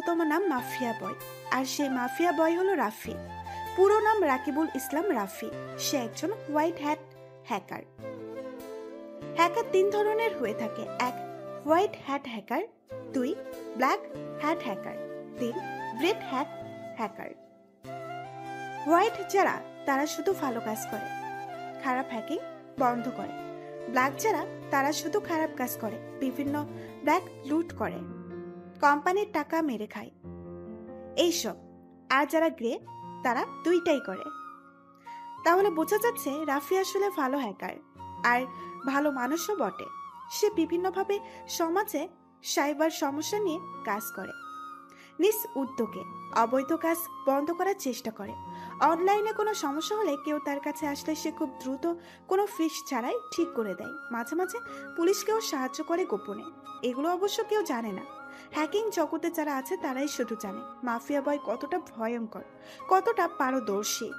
তোমার নাম মাফিয়া বয়, আর সেই মাফিয়া বয় হলো রাফি। পুরো নাম রাকিবুল ইসলাম রাফি। সে একজন হোয়াইট হ্যাট হ্যাকার। হ্যাকার তিন ধরনের হয়ে থাকে: এক, হোয়াইট হ্যাট হ্যাকার; দুই, ব্ল্যাক হ্যাট হ্যাকার; তিন, রেড হ্যাট হ্যাকার। হোয়াইট যারা, তারা শুধু ভালো কাজ করে, খারাপ হ্যাকিং বন্ধ করে। ব্ল্যাক যারা, তারা শুধু খারাপ কাজ করে, বিভিন্ন ব্ল্যাক লুট করে, কোম্পানির টাকা মেরে খায়, এইসব। আর যারা গ্রে, তারা দুইটাই করে। তাহলে বোঝা যাচ্ছে রাফি আসলে ভালো হ্যাকার, আর ভালো মানুষও বটে। সে বিভিন্নভাবে সমাজে সাইবার সমস্যা নিয়ে কাজ করে, নিজ উদ্যোগে অবৈধ কাজ বন্ধ করার চেষ্টা করে। অনলাইনে কোনো সমস্যা হলে কেউ তার কাছে আসলে সে খুব দ্রুত কোনো ফিস ছাড়াই ঠিক করে দেয়। মাঝে মাঝে পুলিশকেও সাহায্য করে গোপনে। এগুলো অবশ্য কেউ জানে না। হ্যাকিং জগতে যারা আছে তারাই শুধু জানে মাফিয়া বয় কতটা ভয়ঙ্কর, কতটা পারদর্শী।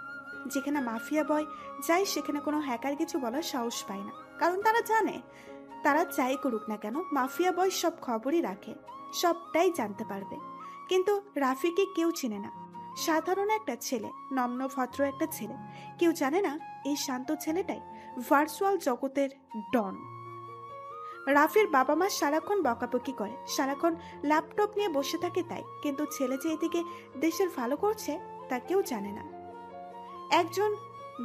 যেখানে মাফিয়া বয় যায় সেখানে কোনো হ্যাকার কিছু বলার সাহস পায় না, কারণ তারা জানে তারা যাই করুক না কেন মাফিয়া বয় সব খবরই রাখে, সবটাই জানতে পারবে। কিন্তু রাফিকে কেউ চিনে না। সাধারণ একটা ছেলে, নম্র ভদ্র একটা ছেলে। কেউ জানে না এই শান্ত ছেলেটাই ভার্চুয়াল জগতের ডন। রাফির বাবা মা সারাক্ষণ বকাবকি করে, সারাক্ষণ ল্যাপটপ নিয়ে বসে থাকে তাই। কিন্তু ছেলে যে এদিকে দেশের ভালো করছে তা কেউ জানে না। একজন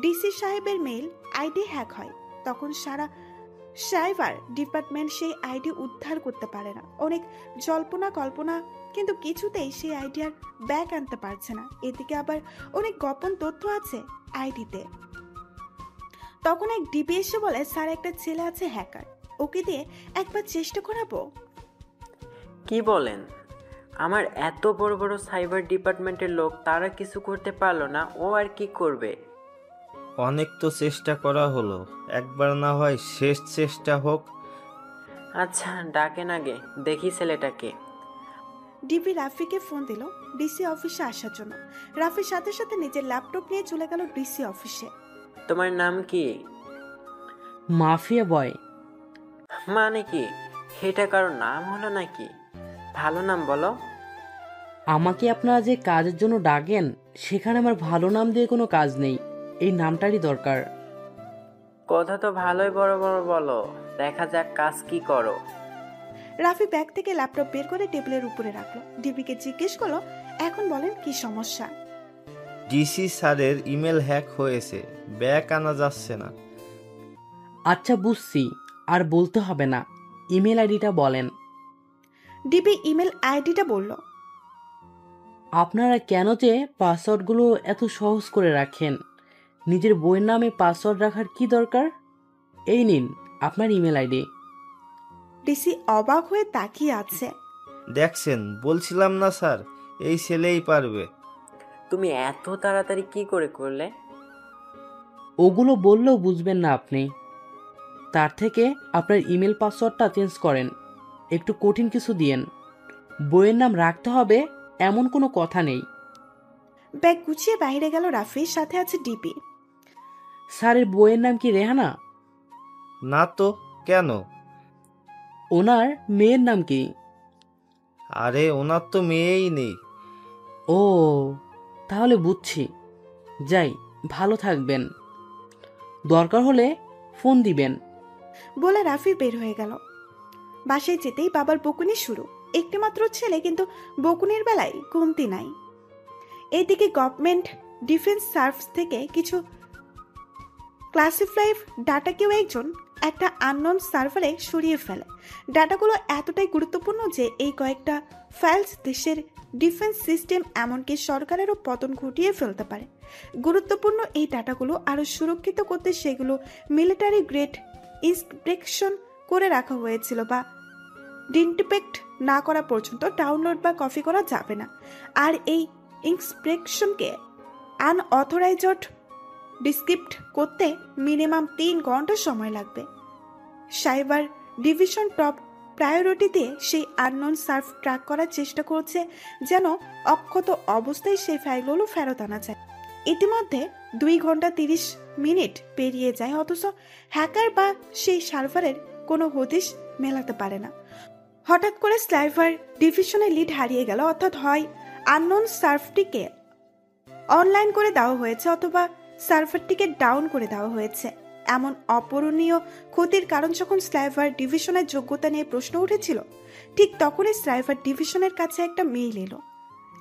ডিসি সাহেবের মেইল আইডি হ্যাক হয়, তখন সারা সাইবার ডিপার্টমেন্ট সেই আইডি উদ্ধার করতে পারে না। অনেক জল্পনা কল্পনা, কিন্তু কিছুতেই সেই আইডি আর ব্যাক আনতে পারছে না। এদিকে আবার অনেক গোপন তথ্য আছে আইডিতে। তখন এক ডিবি এসে বলে, স্যার একটা ছেলে আছে হ্যাকার, ওকে দিয়ে একবার চেষ্টা করাবো। কি বলেন? আমার এত বড় বড় সাইবার ডিপার্টমেন্টের লোক, তারা কিছু করতে পারলো না, ও আর কি করবে? অনেক তো চেষ্টা করা হলো, একবার না হয় শেষ চেষ্টা হোক। আচ্ছা ডাকেন, আগে দেখি ছেলেটাকে। ডিবি রাফিকে ফোন দিল ডিসি অফিসে আসার জন্য। রাফির সাথে সাথে নিজের ল্যাপটপ নিয়ে চলে গেল ডিসি অফিসে। তোমার নাম কি? মাফিয়া বয়। মানে কি, এটা কারো নাম হলো নাকি? ভালো নাম বলো। আমাকে আপনারা যে কাজের জন্য ডাকেন সেখানে আমার ভালো নাম দিয়ে কোনো কাজ নেই, এই নামটারই দরকার। কথা তো ভালোই বড় বড় বলো, দেখা যাক কাজ কি করো। রাফি ব্যাগ থেকে ল্যাপটপ বের করে টেবিলের উপরে রাখলো। ডিবিকে জিজ্ঞেস করলো, এখন বলেন কি সমস্যা? ডিসি স্যারের ইমেল হ্যাক হয়েছে, ব্যাক আনা যাচ্ছে না। আচ্ছা বুঝছি, আর বলতে হবে না, ইমেল আইডিটা বলেন। ডিবি ইমেল আইডিটা বলল। আপনারা কেন যে পাসওয়ার্ডগুলো এত সহজ করে রাখেন? নিজের বইয়ের নামে পাসওয়ার্ড রাখার কি দরকার? এই নিন আপনার ইমেল আইডি। ডিসি অবাক হয়ে তাকিয়ে আছে। দেখছেন, বলছিলাম না স্যার, এই ছেলেই পারবে। তুমি এত তাড়াতাড়ি কি করে করলে? ওগুলো বললেও বুঝবেন না আপনি। তার থেকে আপনার ইমেল পাসওয়ার্ডটা চেঞ্জ করেন, একটু কঠিন কিছু দিয়েন। বইয়ের নাম রাখতে হবে এমন কোনো কথা নেই। ব্যাগ গুছিয়ে বাইরে গেল রাফির সাথে আছে ডিবি। স্যারের বইয়ের নাম কি রেহানা? না তো, কেন? ওনার মেয়ের নাম কি? আরে ওনার তো মেয়েই নেই। ও, তাহলে বুঝছি। যাই, ভালো থাকবেন, দরকার হলে ফোন দিবেন। বলে রাফি বের হয়ে গেল। বাসায় যেতেই বাবার বকুনি শুরু। একটি মাত্র ছেলে, কিন্তু বকুনির বেলায় কমতি নাই। এইদিকে গভর্নমেন্ট ডিফেন্স সার্ভিস থেকে কিছু ক্লাসিফাইড ডাটাকেও একজন একটা আননোন সার্ভারে সরিয়ে ফেলে। ডাটাগুলো এতটাই গুরুত্বপূর্ণ যে এই কয়েকটা ফাইলস দেশের ডিফেন্স সিস্টেম, এমনকি সরকারেরও পতন ঘটিয়ে ফেলতে পারে। গুরুত্বপূর্ণ এই ডাটাগুলো আরও সুরক্ষিত করতে সেগুলো মিলিটারি গ্রেড ইনস্পেকশন করে রাখা হয়েছিল, বা ডিনটেক্ট না করা পর্যন্ত ডাউনলোড বা কপি করা যাবে না। আর এই ইনস্পেকশনকে আনঅথরাইজড ডিসক্রিপ্ট করতে মিনিমাম 3 ঘন্টা সময় লাগবে। সাইবার ডিভিশন টপ প্রায়োরিটি দিয়ে সেই আননোন সার্ভ ট্র্যাক করার চেষ্টা করছে, যেন অক্ষত অবস্থায় সেই ফাইলগুলো ফেরত আনা যায়। ইতিমধ্যে 2 ঘন্টা 30 মিনিট পেরিয়ে যায়, অথচ হ্যাকার বা সেই সার্ভারের কোনো হদিশ মেলাতে পারে না। হঠাৎ করে স্লাইভার ডিভিশনের লিড হারিয়ে গেল, অর্থাৎ হয় আননোন সার্ভটিকে অনলাইন করে দেওয়া হয়েছে অথবা সার্ভারটিকে ডাউন করে দেওয়া হয়েছে। এমন অপূরণীয় ক্ষতির কারণ যখন স্লাইভার ডিভিশনের যোগ্যতা নিয়ে প্রশ্ন উঠেছিল, ঠিক তখনই স্লাইভার ডিভিশনের কাছে একটা মেইল এলো,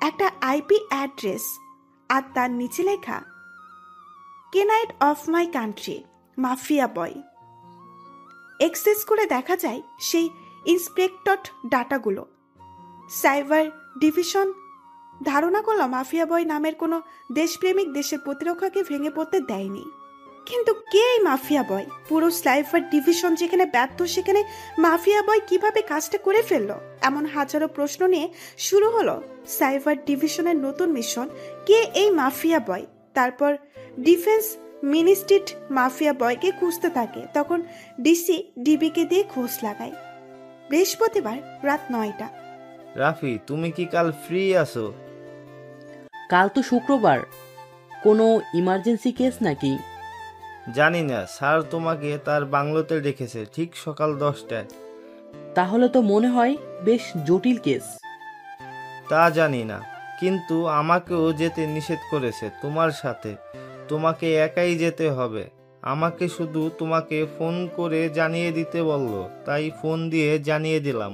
একটা আইপি অ্যাড্রেস, আর তার নিচে লেখা knight of my country mafia boy. Access করে দেখা যায় সেই ইন্সপেক্টড ডাটাগুলো। সাইবার ডিভিশন ধারণা করল মাফিয়া বয় নামের কোনো দেশপ্রেমিক দেশের প্রতিরক্ষাকে ভেঙে পড়তে দেয়নি। কিন্তু কে এই মাফিয়া বয়? পুরো স্লাইভার ডিভিশন যেখানে ব্যর্থ সেখানে মাফিয়া বয় কিভাবে কাজটা করে ফেললো? এমন হাজারো প্রশ্ন নিয়ে শুরু হলো সাইবার ডিভিশনের নতুন মিশন, কে এই মাফিয়া বয়। তারপর ডিফেন্স মিনিস্ট্রিট মাফিয়া বয়কে খুঁজতে থাকে। তখন ডিসি ডিবিকে দিয়ে খোঁজ লাগায়। বৃহস্পতিবার রাত 9টা। রাফি, তুমি কি কাল ফ্রি আছো? কাল তো শুক্রবার, কোনো ইমার্জেন্সি কেস নাকি? জানি না, স্যার তোমাকে তার বাংলোতে রেখেছে ঠিক সকাল 10টায়। তাহলে তো মনে হয় বেশ জটিল কেস। তা জানি না, কিন্তু আমাকেও যেতে নিষেধ করেছে তোমার সাথে। তোমাকে একাই যেতে হবে। আমাকে শুধু তোমাকে ফোন করে জানিয়ে দিতে বলল, তাই ফোন দিয়ে জানিয়ে দিলাম।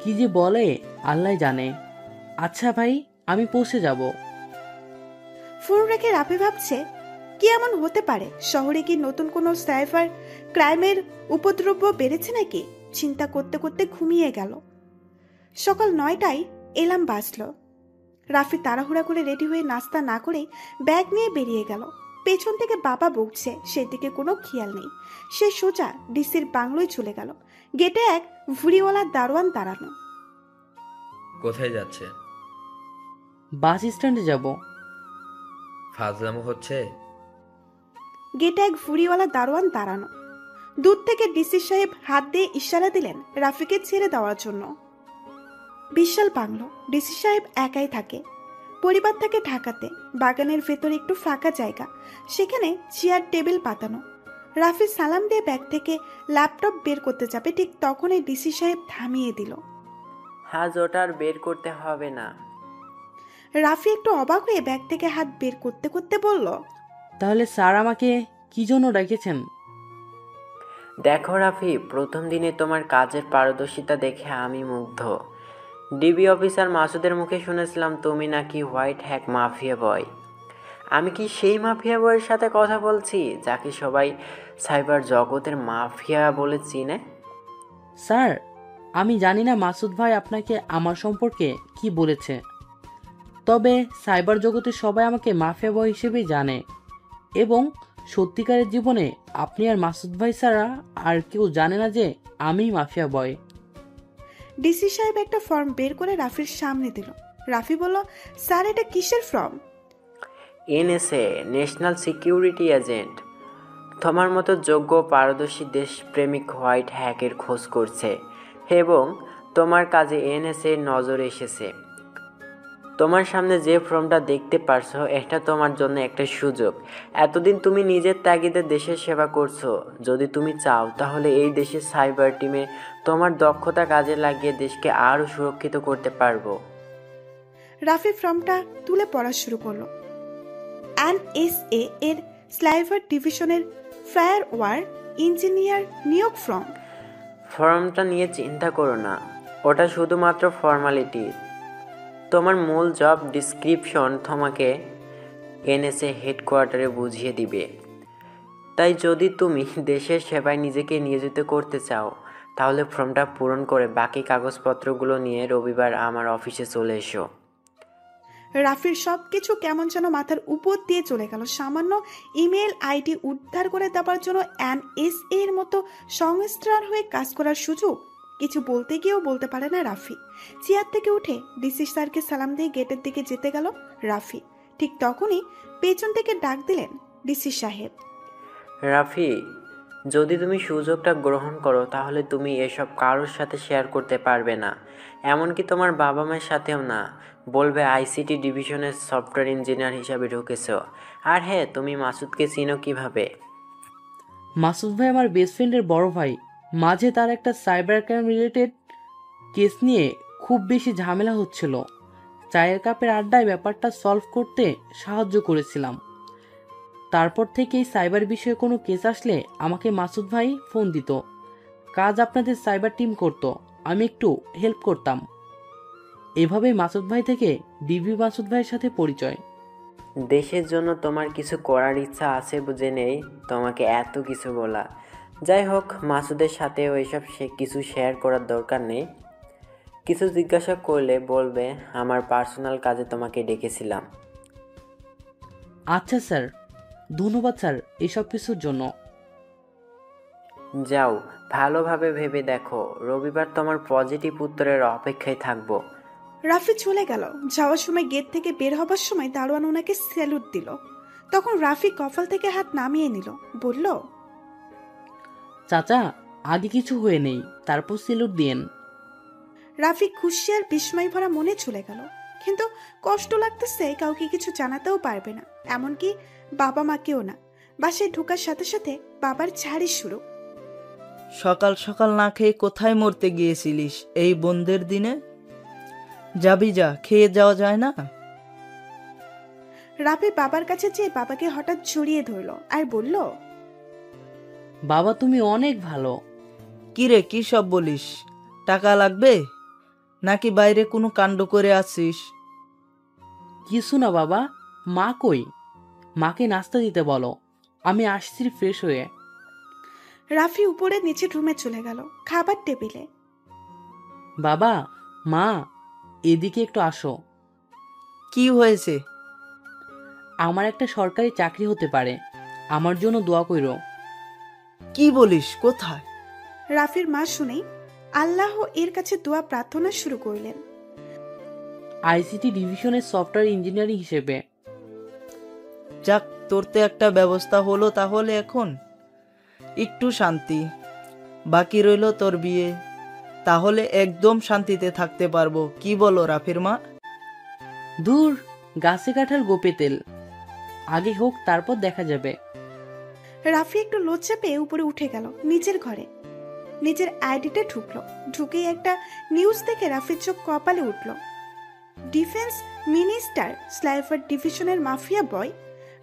কি যে বলে আল্লাহ জানে। আচ্ছা ভাই, আমি পৌঁছে যাব। ফোন রেখে রাফি ভাবছে কি এমন হতে পারে? শহরে কি নতুন কোনো সাইবার ক্রাইমের উপদ্রব বেড়েছে নাকি? চিন্তা করতে করতে ঘুমিয়ে গেল। সকাল 9টায় এলার্ম বাজলো। রাফি তাড়াহুড়া করে রেডি হয়ে নাস্তা না করেই ব্যাগ নিয়ে বেরিয়ে গেল। পেছন থেকে বাবা বকছে, সেদিকে কোনো খেয়াল নেই। সে সোজা ডিসির বাংলোয় চলে গেল। গেটে এক ভুড়িওয়ালা দারোয়ান দাঁড়ানো। কোথায় যাচ্ছে? বাস স্ট্যান্ডে যাব। ফাজলামো হচ্ছে? গেটে এক ভুড়িওয়ালা দারোয়ান দাঁড়ানো। দূর থেকে ডিসি সাহেব হাত দিয়ে ইশারা দিলেন রাফিকে ছেড়ে দেওয়ার জন্য। বিশাল বাংলো, ডিসি সাহেব একাই থাকে। পরিবার থাকে ঢাকাতে। বাগানের ভেতরে একটু ফাঁকা জায়গা, সেখানে চেয়ার টেবিল পাতানো। রাফি সালাম দিয়ে ব্যাগ থেকে ল্যাপটপ বের করতে যাবে, ঠিক তখনই ডিসি সাহেব থামিয়ে দিল। আজ ওটার বের করতে হবে না। রাফি একটু অবাক হয়ে ব্যাগ থেকে হাত বের করতে করতে বলল, তাহলে স্যার আমাকে কি জন্য ডেকেছেন? দেখো রাফি, প্রথম দিনে তোমার কাজের পারদর্শিতা দেখে আমি মুগ্ধ। ডিবি অফিসার মাসুদের মুখে শুনেছিলাম তুমি নাকি হোয়াইট হ্যাক মাফিয়া বয়। আমি কি সেই মাফিয়া বয়ের সাথে কথা বলছি যাকে সবাই সাইবার জগতের মাফিয়া বলে চিনে? স্যার, আমি জানি না মাসুদ ভাই আপনাকে আমার সম্পর্কে কি বলেছে, তবে সাইবার জগতে সবাই আমাকে মাফিয়া বয় হিসেবেই জানে, এবং সত্যিকারের জীবনে আপনি আর মাসুদ ভাই ছাড়া আর কেউ জানে না যে আমি মাফিয়া বয়। ডিসি সাহেব একটা ফর্ম বের করে রাফির সামনে দিল। রাফি বলল, স্যার এটা কিসের form? NSA, national security agent. তোমার মতো যোগ্য পারদর্শী দেশপ্রেমিক হোয়াইট হ্যাকের খোঁজ করছে এবং তোমার কাজে এনএসএ নজরে এসেছে। তোমার সামনে যে ফর্মটা দেখতে পারছো, এটা তোমার জন্য একটা সুযোগ। এতদিন তুমি নিজের তাগিদে দেশের সেবা করছো। যদি তুমি চাও তাহলে এই দেশের সাইবার টিমে তোমার দক্ষতা কাজে লাগিয়ে দেশকে আরও সুরক্ষিত করতে পারবো। রাফি ফর্মটা তুলে পড়া শুরু করলো। এনএসএ এর স্লাইভার ডিভিশনের ফায়ারওয়ার ইঞ্জিনিয়ার নিয়োগ ফর্ম। ফর্মটা নিয়ে চিন্তা করো না, ওটা শুধুমাত্র ফর্মালিটি। তোমার মূল জব ডিসক্রিপশন তোমাকে এনএসএ হেডকোয়ার্টারে বুঝিয়ে দিবে। তাই যদি তুমি দেশের সেবায় নিজেকে নিয়োজিত করতে চাও তাহলে ফর্মটা পূরণ করে বাকি কাগজপত্রগুলো নিয়ে রবিবার আমার অফিসে চলে এসো। রাফির সবকিছু কেমন যেন মাথার উপর দিয়ে চলে গেল। সামান্য ইমেল আইডি উদ্ধার করে দেওয়ার জন্য এনএসএ এর মতো সংস্থার হয়ে কাজ করার সুযোগ কিছু বলতে গিয়েও বলতে পারে না রাফি। চেয়ার থেকে উঠে ডিসি স্যারকে সালাম দিয়ে গেটের দিকে যেতে গেল রাফি। ঠিক তখনই পেছন থেকে ডাক দিলেন ডিসি সাহেব। রাফি, যদি তুমি সুযোগটা গ্রহণ করো তাহলে তুমি এসব কারোর সাথে শেয়ার করতে পারবে না, এমনকি তোমার বাবা মায়ের সাথেও না। বলবে আইসিটি ডিভিশনের সফটওয়্যার ইঞ্জিনিয়ার হিসাবে ঢুকেছ। আর হ্যাঁ, তুমি মাসুদকে চিনো কিভাবে? মাসুদ ভাই আমার বেস্ট ফ্রেন্ডের বড় ভাই, মাঝে তার একটা সাইবার ক্রাইম রিলেটেড কেস নিয়ে খুব বেশি ঝামেলা হচ্ছিল। চায়ের কাপের আড্ডায় ব্যাপারটা সলভ করতে সাহায্য করেছিলাম। তারপর থেকেই সাইবার বিষয়ে কোনো কেস আসলে আমাকে মাসুদ ভাই ফোন দিত। কাজ আপনাদের সাইবার টিম করত, আমি একটু হেল্প করতাম। এভাবেই মাসুদ ভাই থেকে ডিবি মাসুদ ভাইয়ের সাথে পরিচয়। দেশের জন্য তোমার কিছু করার ইচ্ছা আছে বুঝে নেই তোমাকে এত কিছু বলা। যাই হোক, মাসুদের সাথেও এসব কিছু শেয়ার করার দরকার নেই। কিছু জিজ্ঞাসা করলে বলবে আমার পার্সোনাল কাজে তোমাকে ডেকেছিলাম। আচ্ছা স্যার, ধন্যবাদ স্যার এসব কিছুর জন্য। যাও, ভালোভাবে ভেবে দেখো। রবিবার তোমার পজিটিভ উত্তরের অপেক্ষায় থাকবো। রাফি চলে গেল। যাওয়ার সময় গেট থেকে বের হবার সময় দারোয়ান ওনাকে স্যালুট দিল। তখন রাফি কপাল থেকে হাত নামিয়ে নিল, বলল, চাচা, আগে কিছু হয়ে নেই, তারপর সেলুট দিয়েন। রাফি খুশি আর বিস্ময় ভরা মনে চলে গেল, কিন্তু কষ্ট লাগতেছে কাউকে কিছু জানাতেও পারবে না, এমনকি বাবা মাকেও না। বাসায় ঢোকার সাথে সাথে বাবার ঝাড়ি শুরু। সকাল সকাল না খেয়ে কোথায় মরতে গিয়েছিলিস এই বন্ধের দিনে? যাবি যা, খেয়ে যাওয়া যায় না? রাফি বাবার কাছে যেয়ে বাবাকে হঠাৎ জড়িয়ে ধরল আর বলল, বাবা তুমি অনেক ভালো। কিরে, কি সব বলিস? টাকা লাগবে নাকি বাইরে কোনো কাণ্ড করে আছিস? কিছু না বাবা। মা কই? মাকে নাস্তা দিতে বলো, আমি আসছি ফ্রেশ হয়ে। রাফি উপরে নিচে রুমে চলে গেল খাবার টেবিলে। বাবা, মা, এদিকে একটু আসো। কি হয়েছে? আমার একটা সরকারি চাকরি হতে পারে, আমার জন্য দোয়া কইরো। কি বলিস? কোথায়? রাফির মা শুনেই আল্লাহ এর কাছে দোয়া প্রার্থনা শুরু করলেন। আইসিটি ডিভিশনের সফটওয়্যার ইঞ্জিনিয়ারিং হিসেবে। যাক, তোর তো একটা ব্যবস্থা হলো তাহলে। এখন একটু শান্তি। বাকি রইল তোর বিয়ে, তাহলে একদম শান্তিতে থাকতে পারবো। কি বলো রাফির মা? দূর, গাছে কাঁঠাল গোপে তেল, আগে হোক তারপর দেখা যাবে। রাফি একটু লজ্জা পেয়ে উপরে উঠে গেল নিজের ঘরে। নিজের আইডিতে ঢুকলো। ঢুকেই একটা নিউজ দেখে রাফির চোখ কপালে উঠল। ডিফেন্স মিনিস্টার স্লাইফার ডিভিশনের মাফিয়া বয়।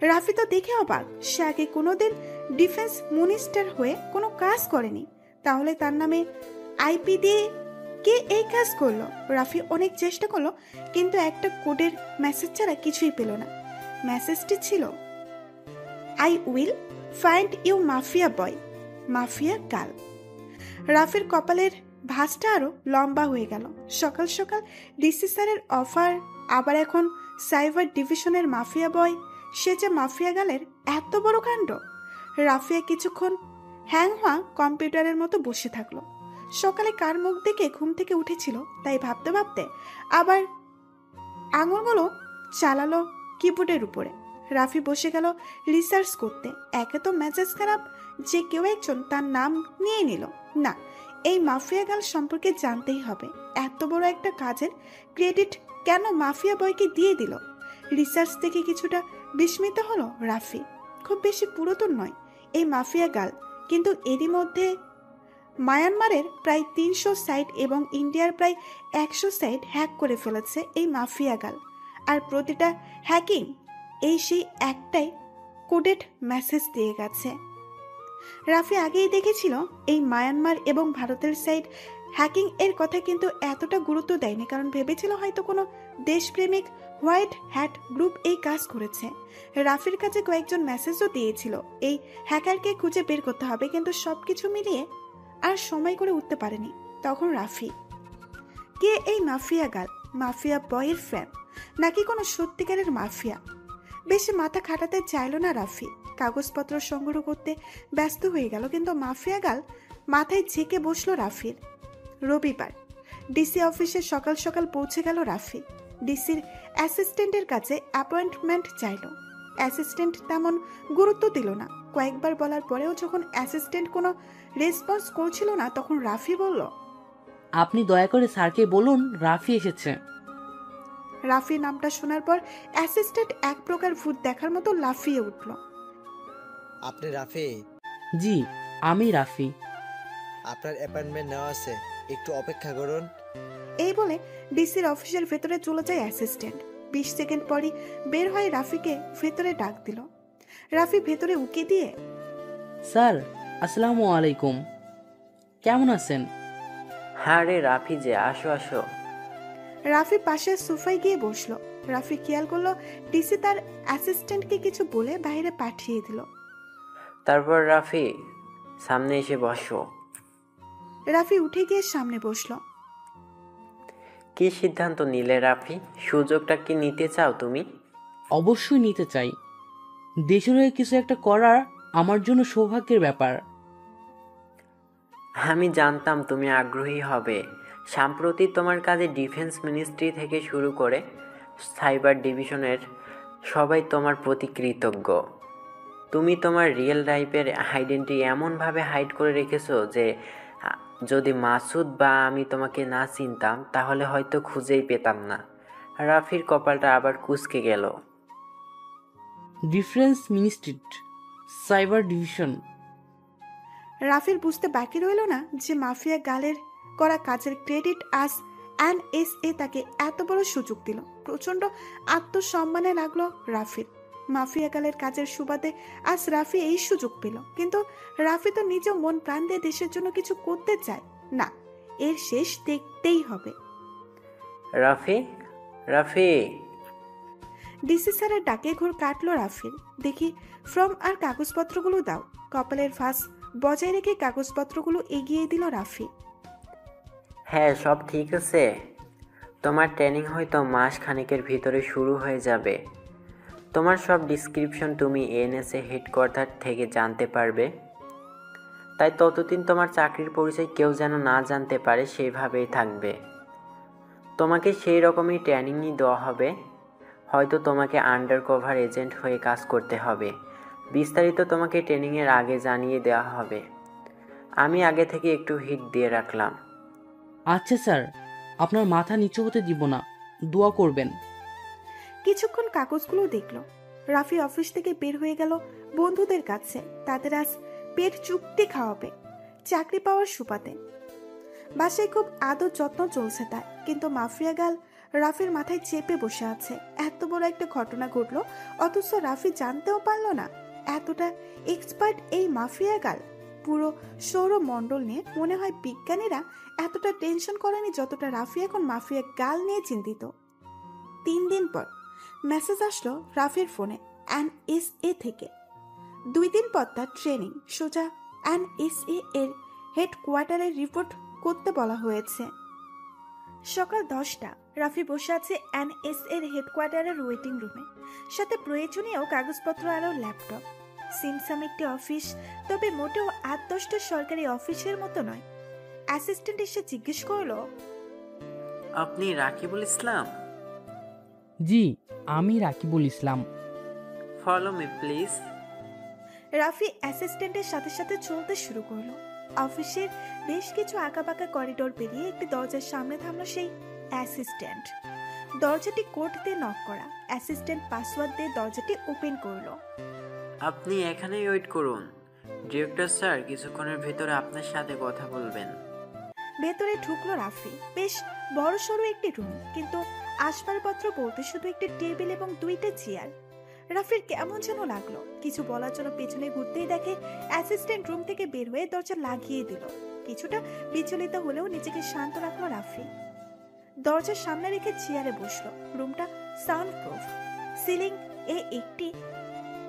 রাফি তো দেখে অবাক, সে আগে কোনোদিন ডিফেন্স মিনিস্টার হয়ে কোনো কাজ করেনি, তাহলে তার নামে আইপি দিয়ে কে এই কাজ করলো? রাফি অনেক চেষ্টা করলো, কিন্তু একটা কোডের মেসেজ ছাড়া কিছুই পেল না। মেসেজটি ছিল, I will find you mafia boy, mafia girl. রাফির কপালের ভাঁজটা আরো লম্বা হয়ে গেল। সকাল সকাল ডিসি স্যারের অফার, আবার এখন সাইবার ডিভিশনের মাফিয়া বয়, সে যে মাফিয়া গালের এত বড় কাণ্ড। রাফিয়া কিছুক্ষণ হ্যাং হওয়া কম্পিউটারের মতো বসে থাকলো। সকালে কার মুখ দেখে ঘুম থেকে উঠেছিল তাই ভাবতে ভাবতে আবার আঙুলগুলো চালালো কিবোর্ডের উপরে। রাফি বসে গেল রিসার্চ করতে। একে তো মেজাজ খারাপ যে কেউ একজন তার নাম নিয়ে নিল। না, এই মাফিয়া গার্ল সম্পর্কে জানতেই হবে। এত বড় একটা কাজের ক্রেডিট কেন মাফিয়া বয়কে দিয়ে দিল? রিসার্চ থেকে কিছুটা বিস্মিত হলো রাফি। খুব বেশি পুরাতন নয় এই মাফিয়া গার্ল, কিন্তু এরই মধ্যে মায়ানমারের প্রায় 300 সাইট এবং ইন্ডিয়ার প্রায় 100 সাইট হ্যাক করে ফেলেছে এই মাফিয়া গার্ল। আর প্রতিটা হ্যাকিং এই সেই একটাই কোডেড মেসেজ দিয়ে গেছে। রাফি আগেই দেখেছিল এই মায়ানমার এবং ভারতের সাইট হ্যাকিং এর কথা, কিন্তু এতটা গুরুত্ব দেয়নি, কারণ ভেবেছিল হয়তো কোনো দেশপ্রেমিক হোয়াইট হ্যাট গ্রুপ এই কাজ করেছে। রাফির কাছে কয়েকজন মেসেজও দিয়েছিল এই হ্যাকারকে খুঁজে বের করতে হবে, কিন্তু সবকিছু মিলিয়ে আর সময় করে উঠতে পারেনি। তখন রাফি, কে এই মাফিয়া গার্ল? মাফিয়া বয়ের ফ্যান নাকি কোনো সত্যিকারের মাফিয়া? বেশি মাথা খাটাতে চাইল না রাফি। কাগজপত্র সংগ্রহ করতে ব্যস্ত হয়ে গেল, কিন্তু মাফিয়া গার্ল মাথায় ঝেঁকে বসলো রাফির। রবিবার ডিসি অফিসে সকাল সকাল পৌঁছে গেল রাফি। ডিসির অ্যাসিস্ট্যান্টের কাছে অ্যাপয়েন্টমেন্ট চাইল। অ্যাসিস্ট্যান্ট তেমন গুরুত্ব দিল না। কয়েকবার বলার পরেও যখন অ্যাসিস্ট্যান্ট কোনো রেসপন্স করছিল না, তখন রাফি বলল, আপনি দয়া করে স্যারকে বলুন রাফি এসেছে। রাফি নামটা শোনার পর অ্যাসিস্ট্যান্ট এক প্রকার ভূত দেখার মতো লাফিয়ে উঠল। আপনি রাফি? জি, আমি রাফি। আপনার অ্যাপয়েন্টমেন্ট নেওয়া আছে, একটু অপেক্ষা করুন। এই বলে ডিসির অফিসের ভেতরে চলে যায় অ্যাসিস্ট্যান্ট। 20 সেকেন্ড পরই বের হয়ে রাফিকে ভেতরে ডাক দিল। রাফি ভেতরে উকি দিয়ে, স্যার আসসালামু আলাইকুম, কেমন আছেন? হ্যাঁ রে রাফি যে, আসো আসো। রাফি পাশের সোফায় গিয়ে বসলো। রাফি খেয়াল করলো ডিসি তার অ্যাসিস্ট্যান্টকে কিছু বলে বাইরে পাঠিয়ে দিল। তারপর রাফি সামনে এসে বসো। রাফি উঠে গিয়ে সামনে বসলো। কি সিদ্ধান্ত নিলে রাফি? সুযোগটা কি নিতে চাও তুমি? অবশ্যই নিতে চাই। দেশের হয়ে কিছু একটা করার আমার জন্য সৌভাগ্যের ব্যাপার। আমি জানতাম তুমি আগ্রহী হবে। সাম্প্রতি তোমার কাজে ডিফেন্স মিনিস্ট্রি থেকে শুরু করে সাইবার ডিভিশনের সবাই তোমার প্রতি কৃতজ্ঞ। তুমি তোমার রিয়েল লাইফের আইডেন্টিটি এমনভাবে হাইড করে রেখেছো যে যদি মাসুদ বা আমি তোমাকে না চিনতাম তাহলে হয়তো খুঁজেই পেতাম না। রাফির কপালটা আবার কুঁচকে গেল। Defence ministry, cyber division. রাফির বুঝতে বাকি রইল না যে মাফিয়া গালের করা কাজের ক্রেডিট আজ NSA তাকে এত বড় সুযোগ দিল। প্রচন্ড আত্মসম্মানে লাগলো রাফির। মাফিয়া গালের কাজের সুবাদে আজ রাফি এই সুযোগ পেল, কিন্তু রাফি তো নিজেও মন প্রাণ দিয়ে দেশের জন্য কিছু করতে চায় না। এর শেষ দেখতেই হবে। রাফি, রাফি। ডিসি স্যারের ডাকে ঘোর কাটলো রাফির। দেখি ফর্ম আর কাগজপত্রগুলো দাও। কপালের ফাঁস বজায় রেখে কাগজপত্রগুলো এগিয়ে দিল রাফি। হ্যাঁ, সব ঠিক আছে। তোমার ট্রেনিং হয়তো মাস খানেকের ভিতরে শুরু হয়ে যাবে। তোমার সব ডিসক্রিপশন তুমি NSA হেডকোয়ার্টার থেকে জানতে পারবে। তাই ততদিন তোমার চাকরির পরিচয় কেউ যেন না জানতে পারে, সেইভাবেই থাকবে। তোমাকে সেই রকমই ট্রেনিংই দেওয়া হবে। হয়তো তোমাকে আন্ডার কভার এজেন্ট হয়ে কাজ করতে হবে। বিস্তারিত তোমাকে ট্রেনিংয়ের আগে জানিয়ে দেওয়া হবে। আমি আগে থেকে একটু হিট দিয়ে রাখলাম। আচ্ছা স্যার, আপনার মাথা নিচু হতে দিব না, দোয়া করবেন। কিছুক্ষণ কাগজগুলো দেখলো। রাফি অফিস থেকে বের হয়ে গেল বন্ধুদের কাছে। তাদের আজ পেট চুক্তি খাওয়াবে চাকরি পাওয়ার সুবাদে। বাসায় খুব আদর যত্ন চলছে তার, কিন্তু মাফিয়া গাল রাফির মাথায় চেপে বসে আছে। এত বড় একটা ঘটনা ঘটলো, অথচ রাফি জানতেও পারল না। এতটা এক্সপার্ট এই মাফিয়া গাল। পুরো সৌরমণ্ডল নিয়ে মনে হয় বিজ্ঞানীরা এতটা টেনশন করেনি যতটা রাফি এখন মাফিয়া গাল নিয়ে চিন্তিত। 3 দিন পর মেসেজ আসলো রাফির ফোনে NSA থেকে। 2 দিন পর তার ট্রেনিং। সোজা NSA এর হেডকোয়ার্টারে রিপোর্ট করতে বলা হয়েছে। সকাল 10টা। রাফি বসে আছে NSA এর হেডকোয়ার্টারের ওয়েটিং রুমে। সাথে প্রয়োজনীয় কাগজপত্র আর ল্যাপটপ। সিমসাম একটি অফিস, তবে মোটেও 8-10টা সরকারি অফিসের মতো নয়। অ্যাসিস্ট্যান্ট এসে জিজ্ঞেস করলো, আপনি রাকিবুল ইসলাম? জি, আমি Rakibul Islam. Follow me please. Rafi অ্যাসিস্ট্যান্টের সাথে সাথে চলতে শুরু করলো। অফিসের বেশ কিছু আঁকাবাঁকা করিডোর পেরিয়ে একটি দরজার সামনে থামলো সেই অ্যাসিস্ট্যান্ট। দরজাটি কোড দিয়ে নক করা। অ্যাসিস্ট্যান্ট পাসওয়ার্ড দিয়ে দরজাটি ওপেন করলো। আপনি এখানেই ওয়েট করুন। ডিরেক্টর স্যার কিছুক্ষণের ভেতরে আপনার সাথে কথা বলবেন। ভেতরে ঢুকলো রাফি। বেশ বড় সড়ো একটি রুম, কিন্তু আসবাবপত্র বলতে শুধু একটি টেবিল এবং 2টা চেয়ার। রাফির কেমন যেন লাগলো। কিছু বলার জন্য পেছনে ঘুরতেই দেখে অ্যাসিস্ট্যান্ট রুম থেকে বের হয়ে দরজা লাগিয়ে দিল। কিছুটা বিচলিত হলেও নিজেকে শান্ত রাখলো রাফি। দরজার সামনে রেখে চেয়ারে বসলো। রুমটা সাউন্ড প্রুফ। সিলিং এ একটি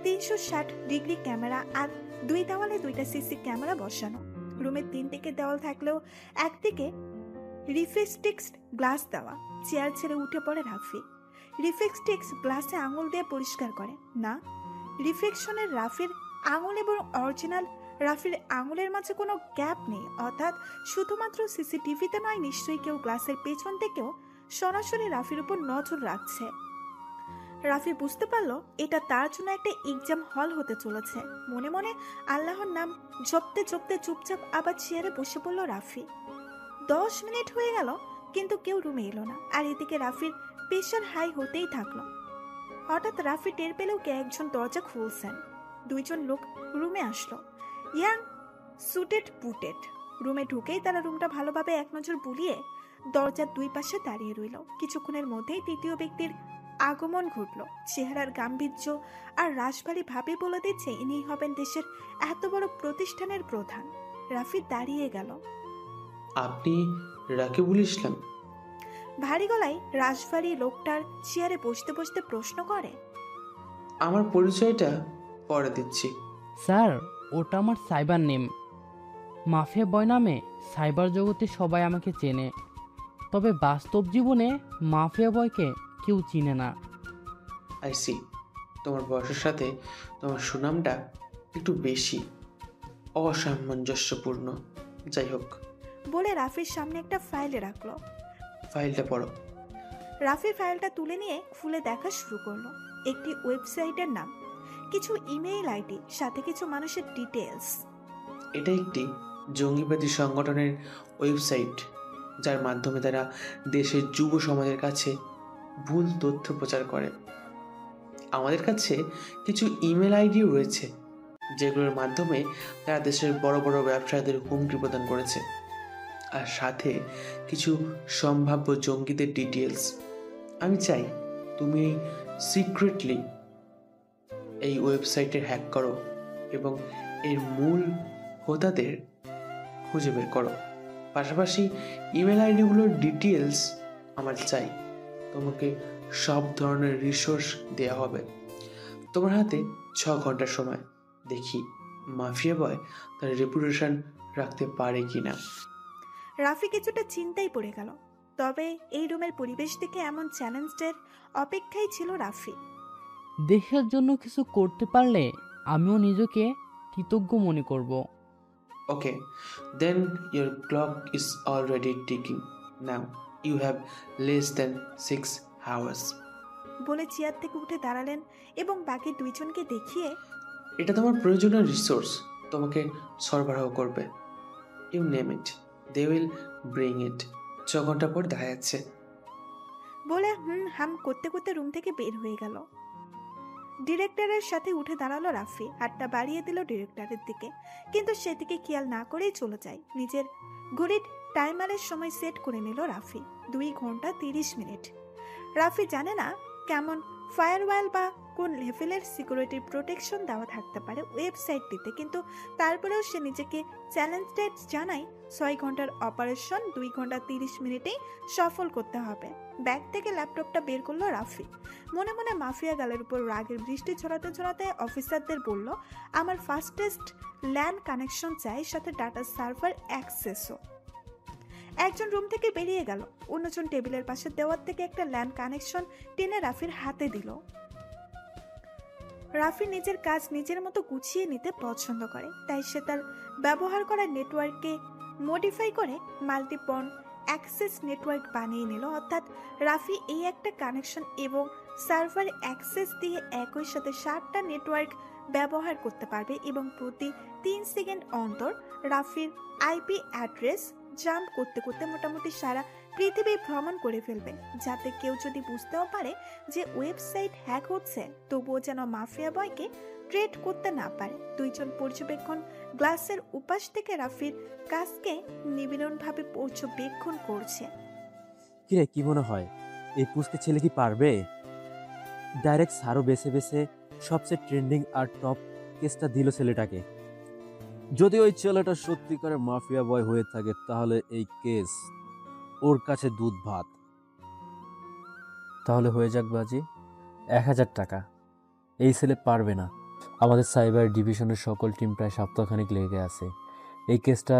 360 ডিগ্রি ক্যামেরা আর 2 দেওয়ালে 2টা সিসি ক্যামেরা বসানো। রুমের 3 দিকে দেওয়াল থাকলেও একদিকে রিফ্লেক্টিক্স গ্লাস দেওয়া। চেয়ার ছেড়ে উঠে পড়ে রাফি। রিফ্লেক্টিক্স গ্লাসে আঙুল দিয়ে পরিষ্কার করে না। রিফ্লেকশনের রাফির আঙুল এবং অরিজিনাল রাফির আঙুলের মাঝে কোনো গ্যাপ নেই, অর্থাৎ শুধুমাত্র সিসিটিভিতে নয়, নিশ্চয়ই কেউ গ্লাসের পেছন থেকেও সরাসরি রাফির উপর নজর রাখছে। রাফি বুঝতে পারলো এটা তার জন্য একটা এক্সাম হল হতে চলেছে। মনে মনে আল্লাহর নাম জপতে জপতে চুপচাপ আবার চেয়ারে বসে পড়ল রাফি। 10 মিনিট হয়ে গেল, কিন্তু কেউ রুমে এলো না। আর এদিকে রাফির প্রেশার হাই হতেই থাকলো। হঠাৎ রাফি টের পেলেও কে একজন দরজা খুলছেন। 2 জন লোক রুমে আসলো। Young suited বুটেড। রুমে ঢুকেই তারা রুমটা ভালোভাবে এক নজর বুলিয়ে দরজার দুই পাশে দাঁড়িয়ে রইল। কিছুক্ষণের মধ্যেই তৃতীয় ব্যক্তির আগমন ঘটল। চেহারার গাম্ভীর্য আর রাশভারী ভাবে বলে দিচ্ছে ইনি হবেন দেশের এত বড় প্রতিষ্ঠানের প্রধান। রাফি দাঁড়িয়ে গেল। আপনি রাকিবুল ইসলাম? ভারী গলায় রাশভারী লোকটার চেয়ারে বসতে বসতে প্রশ্ন করে। আমার পরিচয়টা পরে দিচ্ছি। স্যার, ওটা আমার সাইবার নেম। মাফিয়া বয় নামে সাইবার জগতে সবাই আমাকে চেনে, তবে বাস্তব জীবনে মাফিয়া বয়কে কেউ চিনে না। আইসি, তোমার বয়সের সাথে তোমার সুনামটা একটু বেশি অসামঞ্জস্যপূর্ণ। যাই হোক, বলে রাফির সামনে একটা ফাইলে রাখলো। ফাইলটা পড়ো। রাফি ফাইলটা তুলে নিয়ে খুলে দেখা শুরু করলো। একটি ওয়েবসাইটের নাম, কিছু ইমেইল আইডি, সাথে কিছু মানুষের ডিটেলস। এটা একটি জঙ্গিবাদী সংগঠনের ওয়েবসাইট, যার মাধ্যমে তারা দেশের যুব সমাজের কাছে ভুল তথ্য প্রচার করে। আমাদের কাছে কিছু ইমেল আইডিও রয়েছে, যেগুলোর মাধ্যমে তারা দেশের বড় বড় ব্যবসায়ীদের হুমকি প্রদান করেছে, আর সাথে কিছু সম্ভাব্য জঙ্গিদের ডিটেলস। আমি চাই তুমি সিক্রেটলি এই ওয়েবসাইটে হ্যাক করো এবং এর মূল হোতাদের খুঁজে বের করো। পাশাপাশি ইমেল আইডিগুলোর ডিটেলস আমার চাই। তোমাকে সব ধরনের রিসোর্স দেওয়া হবে। তোমার হাতে 6 ঘন্টার সময়। দেখি মাফিয়া বয় তার রেপুটেশন রাখতে পারে কিনা। রাফি কিছুটা চিন্তায় পড়ে গেল। তবে এই রুমের পরিবেশ থেকে এমন চ্যালেঞ্জের অপেক্ষায় ছিল রাফি। দেশের জন্য কিছু করতে পারলে আমিও নিজেকে কৃতজ্ঞ মনে করব। Okay, then your clock is already ticking. Now you have less than 6 hours। বলে চেয়ার থেকে উঠে দাঁড়ালেন এবং বাকি দুইজনকে দেখিয়ে, এটা তোমার প্রয়োজনীয় রিসোর্স তোমাকে সরবরাহ করবে। You name it, they will bring it. 6 ঘন্টা পর দেখা যাচ্ছে। বলে হাম করতে করতে রুম থেকে বের হয়ে গেল। ডিরেক্টরের সাথে উঠে দাঁড়ালো রাফি। হাতটা বাড়িয়ে দিল ডিরেক্টরের দিকে, কিন্তু সেদিকে খেয়াল না করেই চলে যায়। নিজের ঘড়ির টাইমারের সময় সেট করে নিল রাফি, 2 ঘন্টা 30 মিনিট। রাফি জানে না কেমন ফায়ারওয়াল বা কোন লেভেলের সিকিউরিটি প্রোটেকশন দেওয়া থাকতে পারে ওয়েবসাইটটিতে, কিন্তু তারপরেও সে নিজেকে চ্যালেঞ্জড জানায় 6 ঘন্টার অপারেশন 2 ঘন্টা 30 মিনিটেই সফল করতে হবে। ব্যাগ থেকে ল্যাপটপটা বের করলো রাফি। মনে মনে মাফিয়া গালের উপর রাগের বৃষ্টি ছড়াতে ছড়াতে অফিসারদের বলল, আমার ফাস্টেস্ট ল্যান কানেকশন চাই, সাথে ডাটা সার্ভার অ্যাক্সেসও। একজন রুম থেকে বেরিয়ে গেল, অন্যজন টেবিলের পাশে দেওয়ার থেকে একটা ল্যান কানেকশন টেনে রাফির হাতে দিল। রাফি নিজের কাজ নিজের মতো গুছিয়ে নিতে পছন্দ করে, তাই সে তার ব্যবহার করা নেটওয়ার্ককে মডিফাই করে মাল্টিপন অ্যাক্সেস নেটওয়ার্ক বানিয়ে নিল। অর্থাৎ রাফি এই একটা কানেকশন এবং সার্ভার অ্যাক্সেস দিয়ে একই সাথে 7টা নেটওয়ার্ক ব্যবহার করতে পারবে এবং প্রতি 3 সেকেন্ড অন্তর রাফির আইপি অ্যাড্রেস জাম্প করতে করতে মোটামুটি সারা পৃথিবী ভ্রমণ করে ফেলবে, যাতে কেউ যদি বুঝতেও পারে যে ওয়েবসাইট হ্যাক হচ্ছে, তবুও যেন মাফিয়া বয়কে ট্রেড করতে না পারে। দুইজন পর্যবেক্ষণ গ্লাসের উপাস থেকে রাফির কাজকে নিবিড়ভাবে পর্যবেক্ষণ করছে। কিরে, কি মনে হয় এই পুচকে ছেলে কি পারবে? ডাইরেক্ট সারও বেছে বেছে সবচেয়ে ট্রেন্ডিং আর টপ কেসটা দিল ছেলেটাকে। যদি ওই ছেলেটা সত্যিকারের মাফিয়া বয় হয়ে থাকে, তাহলে এই কেস ওর কাছে দুধ ভাত। তাহলে হয়ে যাক বাজি 1000 টাকা। এই ছেলে পারবে না। আমাদের সাইবার ডিভিশনের সকল টিম প্রায় সপ্তাহখানিক লেগে আছে। এই কেসটা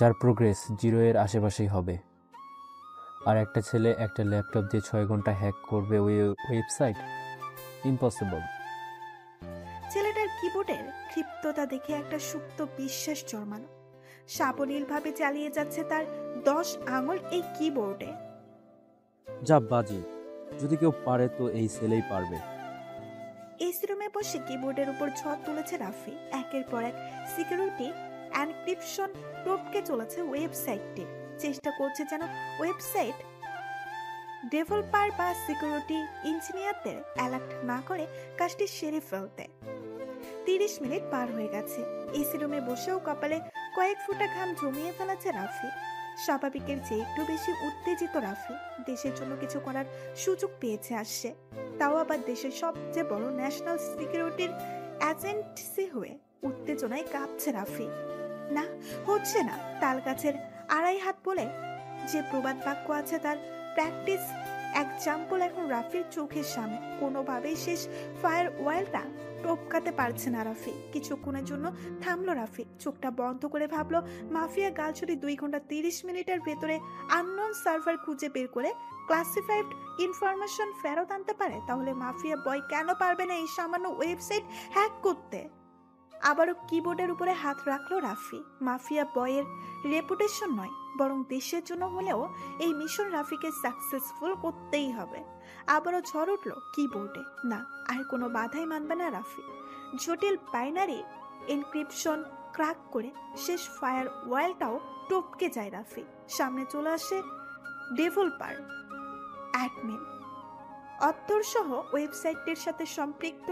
যার প্রোগ্রেস 0 এর আশেপাশেই হবে। আর একটা ছেলে একটা ল্যাপটপ দিয়ে 6 ঘন্টা হ্যাক করবে ওই ওয়েবসাইট? ইম্পসিবল। ছেলেটার কিবোর্ডের ক্ষিপ্ততা দেখে একটা সুপ্ত বিশ্বাস জন্মালো। সাবলীলভাবে চালিয়ে যাচ্ছে তার 10 আঙুল এই কিবোর্ডে। যা বাজি, যদি কেউ পারে তো এই ছেলেই পারবে। এসি রুমে বসে কিবোর্ডের উপর ঝড় তুলেছে রাফি। একের পর এক সিকিউরিটি এনক্রিপশন টপকে চলেছে ওয়েবসাইটটির। চেষ্টা করছে যেন ওয়েবসাইট ডেভেলপার বা সিকিউরিটি ইঞ্জিনিয়ারদের অ্যালার্ট না করে কাজটি সেরে ফেলতে। 30 মিনিট পার হয়ে গেছে। এসি রুমে বসেও কপালে কয়েক ফোঁটা ঘাম জমিয়ে ফেলেছে রাফি। স্বাভাবিকের চেয়ে একটু বেশি উত্তেজিত রাফি। দেশের জন্য কিছু করার সুযোগ পেয়েছে আসছে, তাও আবার দেশের সবচেয়ে বড় ন্যাশনাল সিকিউরিটির এজেন্সি হয়ে। উত্তেজনায় কাঁপছে রাফি। না, হচ্ছে না। তাল গাছের আড়াই হাত বলে যে প্রবাদ বাক্য আছে, তার প্র্যাকটিস এক্সাম্পল এখন রাফির চোখের সামনে। কোনোভাবেই শেষ ফায়ার ওয়েলটা টপকাতে পারছে না রাফি। কিছুক্ষণের জন্য থামলো রাফি, চোখটা বন্ধ করে ভাবলো, মাফিয়া গাল যদি 2 ঘন্টা 30 মিনিটের ভেতরে আননোন সার্ভার খুঁজে বের করে ক্লাসিফাইড ইনফরমেশন ফেরত আনতে পারে, তাহলে মাফিয়া বয় কেন পারবে না এই সামান্য ওয়েবসাইট হ্যাক করতে? আবারও কিবোর্ডের উপরে হাত রাখলো রাফি। মাফিয়া বয়ের রেপুটেশন নয়, বরং দেশের জন্য হলেও এই মিশন রাফিকে সাকসেসফুল করতেই হবে। আবারও ঝড় উঠলো কিবোর্ডে। না, আর কোনো বাধাই মানবে না রাফি। জটিল বাইনারি এনক্রিপশন ক্র্যাক করে শেষ ফায়ার ওয়ালটাও টপকে যায় রাফি। সামনে চলে আসে ডেভেলপার, অ্যাডমিন, অত্তর সহ ওয়েবসাইটটির সাথে সম্পৃক্ত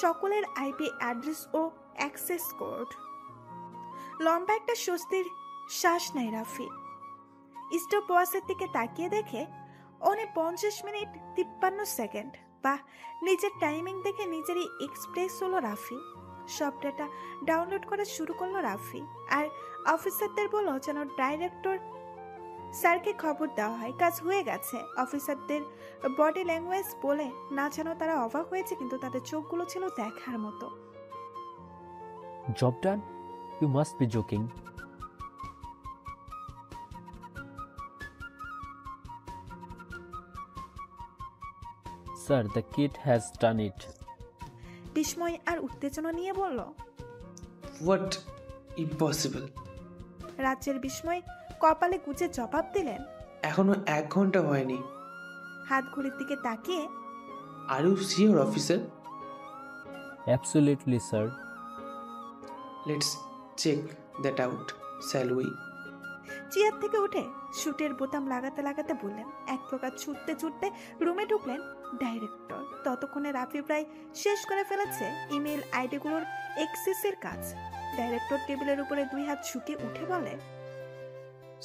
সকলের আইপি অ্যাড্রেস ও অ্যাক্সেস কোড। লম্বা একটা স্বস্তির শ্বাস নেয় রাফি। স্টপ ওয়াচের দিকে তাকিয়ে দেখে 49 মিনিট 53 সেকেন্ড। বা নিজের টাইমিং দেখে নিজেরই এক্সপ্রেস হলো রাফি। সব ডেটা ডাউনলোড করা শুরু করলো রাফি। আর অফিসারদের বলল যেন ডাইরেক্টর স্যারকে খবর দেওয়া হয়, কাজ হয়ে গেছে। অফিসারদের বডি ল্যাঙ্গুয়েজ বলে না যেন তারা অবাক হয়েছে, কিন্তু তাদের চোখগুলো ছিল দেখার মতো। Job done? You must be joking. Sir, the kid has done it. বিস্ময় আর উত্তেজনা নিয়ে বলল, হোয়াট? ইম্পসিবল। রাজ্যের বিস্ময় কপালে গুজে জবাব দিলেন। এখনো 1 ঘন্টা হয়নি। হাত ঘড়ির দিকে তাকিয়ে, are you sure officer? Absolutely sir. Let's check that out, shall we? চেয়ার থেকে উঠে শুটের বোতাম লাগাতে লাগাতে বললেন। এক প্রকার ছুটতে ছুটতে রুমে ঢুকলেন ডাইরেক্টর। ততক্ষণে রাফি প্রায় শেষ করে ফেলেছে ইমেল আইডিগুলোর এক্সেসের কাজ। ডাইরেক্টর টেবিলের উপরে 2 হাত ঝুঁকে উঠে বলে,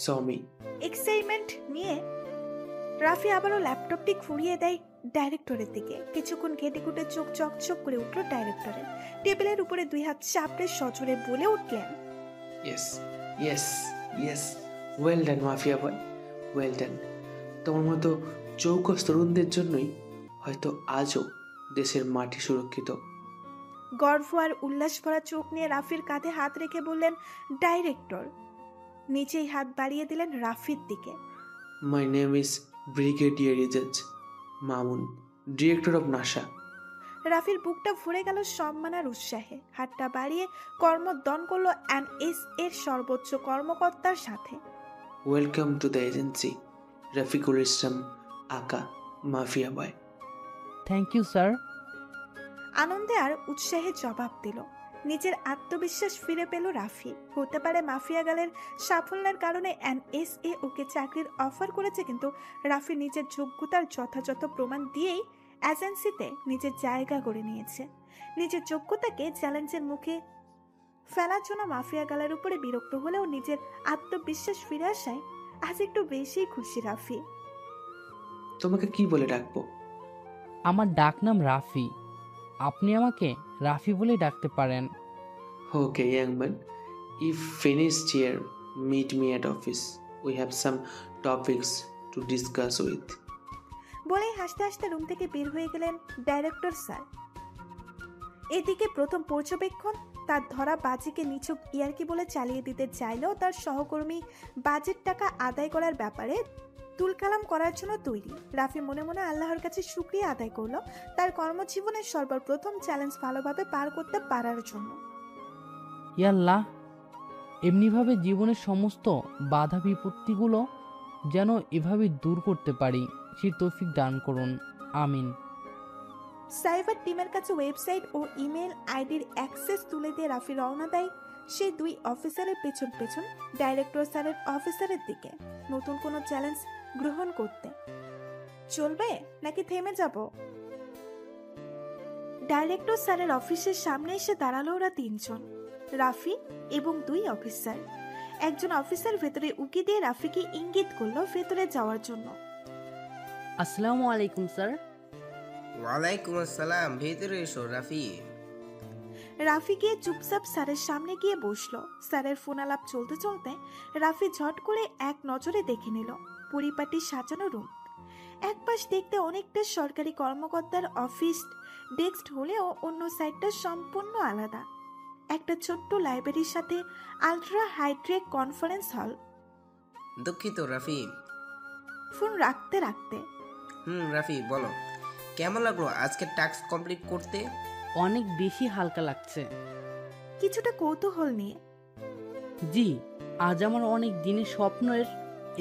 সমি। এক্সাইটমেন্ট নিয়ে রাফি আবারও ল্যাপটপটি ঘুরিয়ে দেয় ডাইরেক্টরের দিকে। কিছুক্ষণ ঘেটে ঘুটে চোখ চকচক করে উঠল ডাইরেক্টরের। টেবিলের উপরে 2 হাত চাপড়ে সজোরে বলে উঠলেন, yes yes yes, well done mafia boy, well done. তোমার মতো চৌকস তরুণদের জন্যই হয়তো আজও দেশের মাটি সুরক্ষিত। গর্ব আর উল্লাস ভরা চোখ নিয়ে রাফির কাঁধে হাত রেখে বললেন ডাইরেক্টর। নিচেই হাত বাড়িয়ে দিলেন রাফির দিকে। My name is brigadier agent Mamun, director of NASA. রাফির বুকটা ভরে গেল সম্মান আর উৎসাহে। হাতটা বাড়িয়ে কর্মদন করলো NSA এর সর্বোচ্চ কর্মকর্তার সাথে। Welcome to the agency, Rafiqul Islam aka mafia boy. Thank you sir. আনন্দে আর উৎসাহে জবাব দিল। নিজের আত্মবিশ্বাস ফিরে পেল রাফি। হতে পারে মাফিয়া গালের সাফল্যের কারণে NSA ওকে চাকরির অফার করেছে, কিন্তু রাফি নিজের যোগ্যতার যথাযথ প্রমাণ দিয়েই এজেন্সিতে নিজের জায়গা করে নিয়েছে। নিজের যোগ্যতাকে চ্যালেঞ্জের মুখে ফেলার জন্য মাফিয়া গালের উপরে বিরক্ত হলেও নিজের আত্মবিশ্বাস ফিরে আসায় আজ একটু বেশি খুশি রাফি। তোমাকে কি বলে ডাকবো? আমার ডাকনাম রাফি, আপনি আমাকে রাফি বলে ডাকতে পারেন। Okay young man, if finished here, meet me at office. We have some topics to discuss with. বলেই হাসতে হাসতে রুম থেকে বের হয়ে গেলেন ডাইরেক্টর স্যার। এদিকে প্রথম পর্যবেক্ষণ তার ধরা বাজিকে নিছক ইয়ার্কি বলে চালিয়ে দিতে চাইলেও তার সহকর্মী বাজেট টাকা আদায় করার ব্যাপারে তুলকালাম করার জন্য তৈরি। রাফি মনে মনে আল্লাহর কাছে শুকরিয়া আদায় করলো তার কর্মজীবনের সর্বপ্রথম চ্যালেঞ্জ ভালোভাবে পার করতে পারার জন্য। ইয়াল্লাহ, এমনিভাবে জীবনের সমস্ত বাধা বিপত্তিগুলো যেন এভাবে দূর করতে পারি, সেই তৌফিক দান করুন, আমিন। সাইবার টিমের কাছে ওয়েবসাইট ও ইমেল আইডির অ্যাক্সেস তুলে দিয়ে রাফি রওনা দেয় সেই 2 অফিসারের পেছন পেছন ডাইরেক্টর স্যারের অফিসারের দিকে। নতুন কোনো চ্যালেঞ্জ গ্রহণ করতে চলবে নাকি থেমে যাব? ডাইরেক্টর স্যারের অফিসের সামনে এসে দাঁড়ালো ওরা 3 জন। রাফি এবং 2 অফিসার। একজন অফিসার ভেতরে উকি দিয়ে রাফিকে ইঙ্গিত করলো ভেতরে যাওয়ার জন্য। আসসালামু আলাইকুম স্যার। ওয়ালাইকুম আসসালাম, ভেতরে এসো রাফি। রাফি গিয়ে চুপচাপ স্যারের সামনে গিয়ে বসলো। স্যারের ফোন আলাপ চলতে চলতে রাফি ঝট করে এক নজরে দেখে নিল পরিপাটি সাজানো রুম। এক পাশ দেখতে অনেকটা সরকারি কর্মকর্তার অফিস ডেস্ক হলেও অন্য সাইডটা সম্পূর্ণ আলাদা। একটা ছোট্ট লাইব্রেরির সাথে আলট্রা হাইটেক কনফারেন্স হল। দুঃখিত রাফি। ফোন রাখতে রাখতে রাফি বলো, কেমন লাগলো আজকে টাস্ক কমপ্লিট করতে? অনেক বেশি হালকা লাগছে। কিছুটা কৌতূহল নিয়ে। জি, আজ আমার অনেক দিনের স্বপ্নের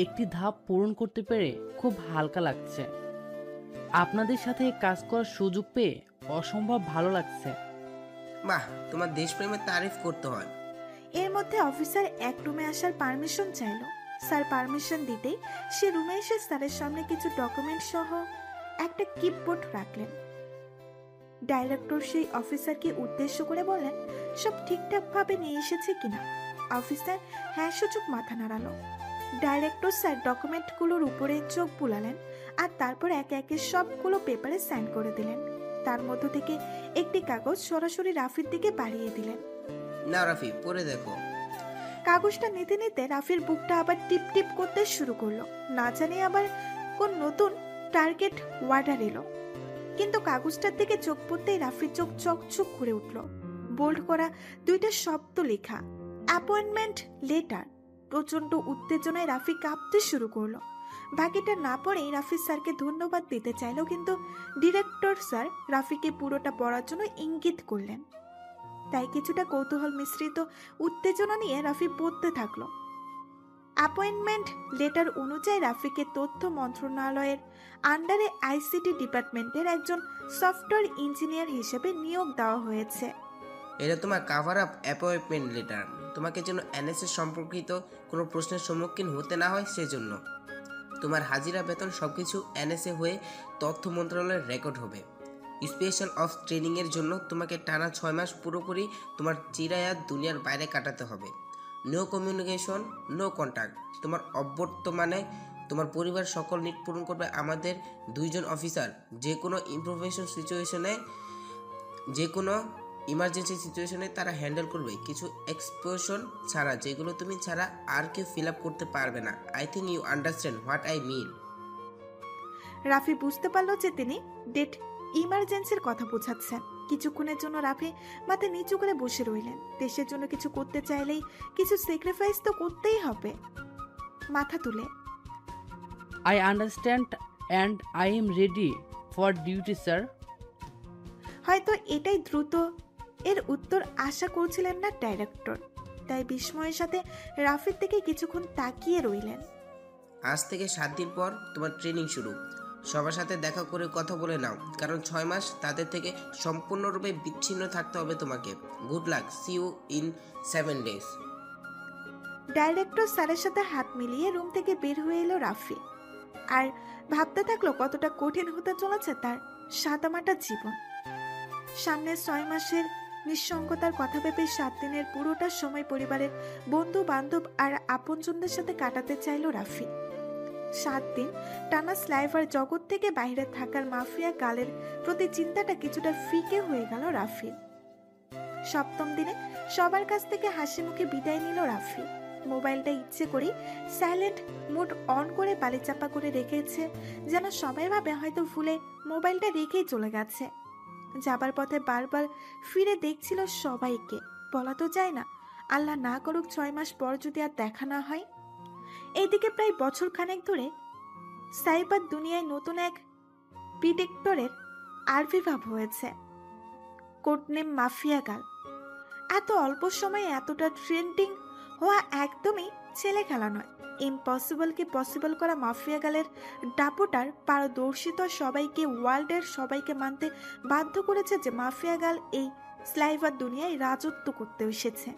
একটি ধাপ পূরণ করতে পেরে খুব হালকা লাগছে। আপনাদের সাথে কাজ করার সুযোগ পেয়ে অসম্ভব ভালো লাগছে। বাহ, তোমার দেশপ্রেমের তারিফ করতে হয়। এর মধ্যে অফিসার এক রুমে আসার পারমিশন চাইলো। স্যার পারমিশন দিতেই সে রুমে এসে স্যারের সামনে কিছু ডকুমেন্ট সহ একটা কিপবোর্ড রাখলেন। ডাইরেক্টর সেই অফিসারকে উদ্দেশ্য করে বললেন সব ঠিকঠাক ভাবে নিয়ে এসেছে কিনা। অফিসার হ্যাঁ সূচক মাথা নাড়ালো। ডাইরেক্টর স্যার ডকুমেন্টগুলোর উপরে চোখ বুলালেন আর তারপর একে একে সবগুলো পেপারে সাইন করে দিলেন। তার মধ্য থেকে একটি কাগজ সরাসরি রাফির দিকে বাড়িয়ে দিলেন। না রাফি, পড়ে দেখো। কাগজটা নিতে নিতে রাফির বুকটা আবার টিপ টিপ করতে শুরু করলো। না জানি আবার কোন নতুন টার্গেট ওয়ার্ডার এলো। কিন্তু কাগজটার দিকে চোখ পড়তেই রাফির চোখ চকচক করে উঠল। বোল্ড করা 2টা শব্দ লেখা, অ্যাপয়েন্টমেন্ট লেটার। প্রচন্ড উত্তেজনায় রাফি কাঁপতে শুরু করলো। বাকিটা না পড়েই রাফি স্যারকে ধন্যবাদ দিতে চাইলো, কিন্তু ডিরেক্টর স্যার রাফিকে পুরোটা পড়ার জন্য ইঙ্গিত করলেন। তাই কিছুটা কৌতূহল মিশ্রিত উত্তেজনা নিয়ে রাফি পড়তে থাকলো। অ্যাপয়েন্টমেন্ট লেটার অনুযায়ী রাফিকে তথ্য মন্ত্রণালয়ের আন্ডারে আইসিটি ডিপার্টমেন্টের একজন সফটওয়্যার ইঞ্জিনিয়ার হিসেবে নিয়োগ দেওয়া হয়েছে। এটা তোমার কাভার আপ অ্যাপয়েন্টমেন্ট লেটার। তোমাকে যেন এনএসএ সম্পর্কিত কোনো প্রশ্নের সম্মুখীন হতে না হয় সেজন্য। তোমার হাজিরা বেতন সবকিছু এনএসএ হয়ে তথ্য মন্ত্রণালয়ের রেকর্ড হবে। স্পেশাল অফ ট্রেনিংয়ের জন্য তোমাকে টানা 6 মাস পুরোপুরি তোমার চিরায়াত দুনিয়ার বাইরে কাটাতে হবে। No communication, no contact. তোমার অবর্তমানে তোমার পরিবার সকল নিড পূরণ করবে আমাদের 2 জন অফিসার। যে কোনো ইম্প্রোভাইজেশন সিচুয়েশনে, যে কোনো ইমার্জেন্সি সিচুয়েশনে তারা হ্যান্ডেল করবে, কিছু এক্সপ্রেশন ছাড়া, যেগুলো তুমি ছাড়া আর কেউ ফিল আপ করতে পারবে না। I think you understand what I mean. Rafi বুঝতে পারলো যে তিনি ডেট ইমার্জেন্সির কথা বোঝাচ্ছেন। কিছুক্ষণের জন্য রাফি মাথা নিচু করে বসে রইলেন। দেশের জন্য কিছু করতে চাইলেই কিছু স্যাক্রিফাইস তো করতেই হবে। মাথা তুলে I understand and I am ready for duty sir. হয়তো এটাই দ্রুত এর উত্তর আশা করছিলেন না ডাইরেক্টর, তাই বিস্ময়ের সাথে রাফির দিকে কিছুক্ষণ তাকিয়ে রইলেন। আজ থেকে 7 দিন পর তোমার ট্রেনিং শুরু। সবার সাথে দেখা করে কথা বলে নাও, কারণ 6 মাস তাদের থেকে সম্পূর্ণরূপে বিচ্ছিন্ন থাকতে হবে তোমাকে। Good luck, see you in 7 days। Director স্যারের সাথে হাত মিলিয়ে রুম থেকে বের হয়ে এলো রাফি। আর ভাবতে থাকলো কতটা কঠিন হতে চলেছে তার সাদামাটা জীবন। সামনে 6 মাসের নিঃসঙ্গতার কথা ভেবে 7 দিনের পুরোটা সময় পরিবারের বন্ধু বান্ধব আর আপনজনদের সাথে কাটাতে চাইলো রাফি। 7 দিন টানা স্লাইভার জগৎ থেকে বাইরে থাকার মাফিয়া গালের প্রতি চিন্তাটা কিছুটা ফিকে হয়ে গেল রাফির। 7ম দিনে সবার কাছ থেকে হাসি মুখে বিদায় নিল রাফি। মোবাইলটা ইচ্ছে করেই সাইলেন্ট মোড অন করে বালিচাপা করে রেখেছে, যেন সবাই ভাবে হয়তো ভুলে মোবাইলটা রেখেই চলে গেছে। যাবার পথে বারবার ফিরে দেখছিল সবাইকে। বলা তো যায় না, আল্লাহ না করুক 6 মাস পর যদি আর দেখা না হয়। এইদিকে প্রায় বছর খানেক ধরে সাইবার দুনিয়ায় নতুন এক প্রিডিক্টরের আবির্ভাব হয়েছে, কোডনেম মাফিয়া গাল। এত অল্প সময়ে এতটা ট্রেন্ডিং হওয়া একদমই ছেলে খেলা নয়। ইম্পসিবলকে পসিবল করা মাফিয়া গালের দাপটার পারদর্শিতা সবাইকে, ওয়ার্ল্ডের সবাইকে মানতে বাধ্য করেছে যে মাফিয়া গাল এই স্লাইভার দুনিয়ায় রাজত্ব করতে এসেছে।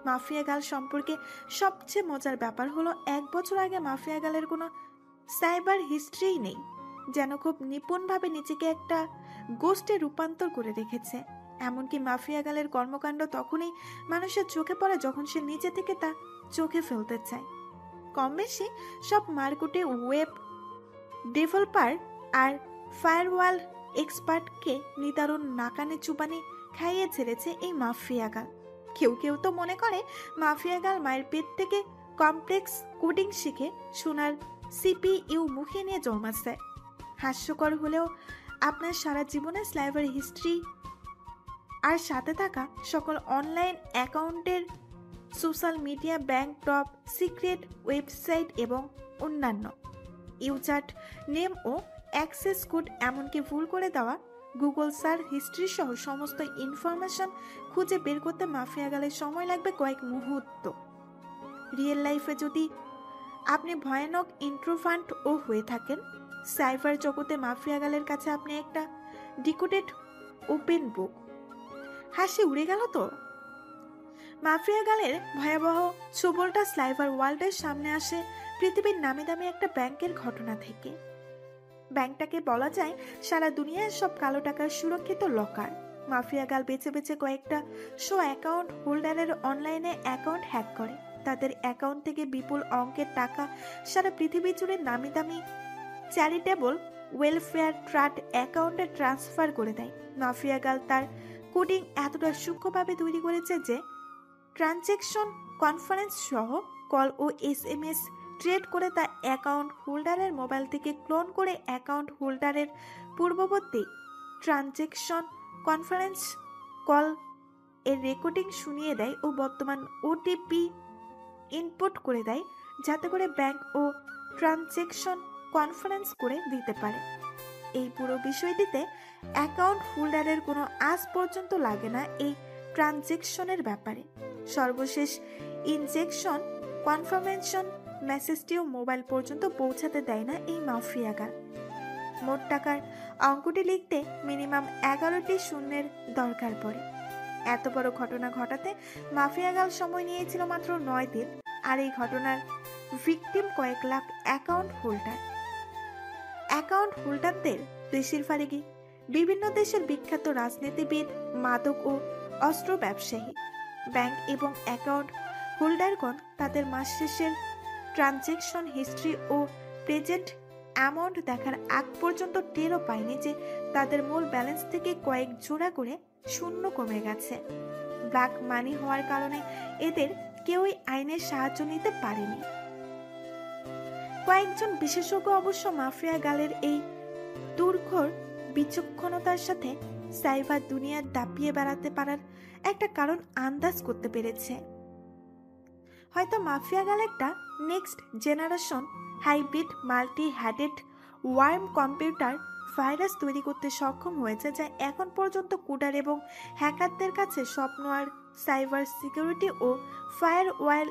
মাফিয়া গাল সম্পর্কে সবচেয়ে মজার ব্যাপার হলো 1 বছর আগে মাফিয়া গালের কোনো সাইবার হিস্ট্রিই নেই, যেন খুব নিপুণভাবে নিজেকে একটা গোষ্ঠে রূপান্তর করে রেখেছে। এমনকি মাফিয়া গালের কর্মকাণ্ড তখনই মানুষের চোখে পড়ে যখন সে নিজে থেকে তা চোখে ফেলতে চায়। কম বেশি সব মার্কেটে ওয়েব ডেভেলপার আর ফায়ারওয়াল এক্সপার্টকে নিদারুণ নাকানে চুপানি খাইয়ে ছেড়েছে এই মাফিয়া গাল। কেউ কেউ তো মনে করে মাফিয়া গাল মায়ের পেট থেকে কমপ্লেক্স কোডিং শিখে সোনার সিপিইউ মুখে নিয়ে জন্মাচ্ছে। হাস্যকর হলেও আপনার সারা জীবনের স্লাইভার হিস্ট্রি আর সাথে থাকা সকল অনলাইন অ্যাকাউন্টের social media, bank, top secret website এবং অন্যান্য ইউজার নেম ও অ্যাক্সেস কোড, এমনকি ভুল করে দেওয়া গুগল সার্চ হিস্ট্রি সহ সমস্ত ইনফরমেশন খুঁজে বের করতে মাফিয়া গালের সময় লাগবে কয়েক মুহূর্ত। রিয়েল লাইফে যদি আপনি ভয়ানক ইন্ট্রোভার্ট ও হয়ে থাকেন, সাইবার জগতে মাফিয়া গালের কাছে আপনি একটা ডিকোডেড ওপেন বুক। হাসি উড়ে গেল তো। মাফিয়া গালের ভয়াবহ ছবলটা স্লাইভার ওয়ার্ল্ডের সামনে আসে পৃথিবীর নামি দামি একটা ব্যাংকের ঘটনা থেকে। ব্যাংকটাকে বলা যায় সারা দুনিয়ার সব কালো টাকার সুরক্ষিত লকার। মাফিয়া গাল বেছে বেছে কয়েকটা অ্যাকাউন্ট হোল্ডারের অনলাইনে অ্যাকাউন্ট হ্যাক করে তাদের অ্যাকাউন্ট থেকে বিপুল অঙ্কের টাকা সারা পৃথিবী জুড়ে নামি দামি চ্যারিটেবল ওয়েলফেয়ার ট্রাস্ট অ্যাকাউন্টে ট্রান্সফার করে দেয়। মাফিয়া গাল তার কোডিং এতটা সূক্ষ্মভাবে তৈরি করেছে যে ট্রানজ্যাকশন কনফারেন্স সহ কল ও SMS ট্রেড করে তা অ্যাকাউন্ট হোল্ডারের মোবাইল থেকে ক্লোন করে অ্যাকাউন্ট হোল্ডারের পূর্ববর্তী ট্রানজ্যাকশন কনফারেন্স কল এর রেকর্ডিং শুনিয়ে দেয় ও বর্তমান OTP ইনপুট করে দেয়, যাতে করে ব্যাংক ও ট্রানজ্যাকশন কনফারেন্স করে দিতে পারে। এই পুরো বিষয়টিতে অ্যাকাউন্ট হোল্ডারের কোনো আজ পর্যন্ত লাগে না এই ট্রানজ্যাকশনের ব্যাপারে। সর্বশেষ ইনজেকশন কনফার্মেশন মেসেজটিও মোবাইল পর্যন্ত পৌঁছাতে দেয় না এই মাফিয়া গাল। মোট টাকার অঙ্কটি লিখতে মিনিমাম 11টি শূন্যের দরকার পড়ে। এত বড় ঘটনা ঘটাতে মাফিয়া গাল সময় নিয়েছিল মাত্র 9 দিন। আর এই ঘটনার ভিকটিম কয়েক লাখ অ্যাকাউন্ট হোল্ডারদের বেশিরভাগই বিভিন্ন দেশের বিখ্যাত রাজনীতিবিদ, মাদক ও অস্ত্র ব্যবসায়ী। ব্যাংক এবং অ্যাকাউন্ট হোল্ডারগণ তাদের মাস শেষের ট্রানজ্যাকশন হিস্ট্রি ও প্রেজেন্ট অ্যামাউন্ট দেখার আগ পর্যন্ত টেরও পায়নি যে তাদের মূল ব্যালেন্স থেকে কয়েক জোড়া করে শূন্য কমে গেছে। ব্ল্যাক মানি হওয়ার কারণে এদের কেউই আইনের সাহায্য নিতে পারেনি। কয়েকজন বিশেষজ্ঞ অবশ্য মাফিয়া গালের এই দুর্ঘর বিচক্ষণতার সাথে সাইবার দুনিয়া দাপিয়ে বেড়াতে পারার একটা কারণ আন্দাজ করতে পেরেছে। হয়তো মাফিয়া গাল একটা next generation hybrid multi headed worm computer virus তৈরি করতে সক্ষম হয়েছে, যা এখন পর্যন্ত কোডার এবং হ্যাকারদের কাছে স্বপ্ন আর সাইবার সিকিউরিটি ও ফায়ারওয়াল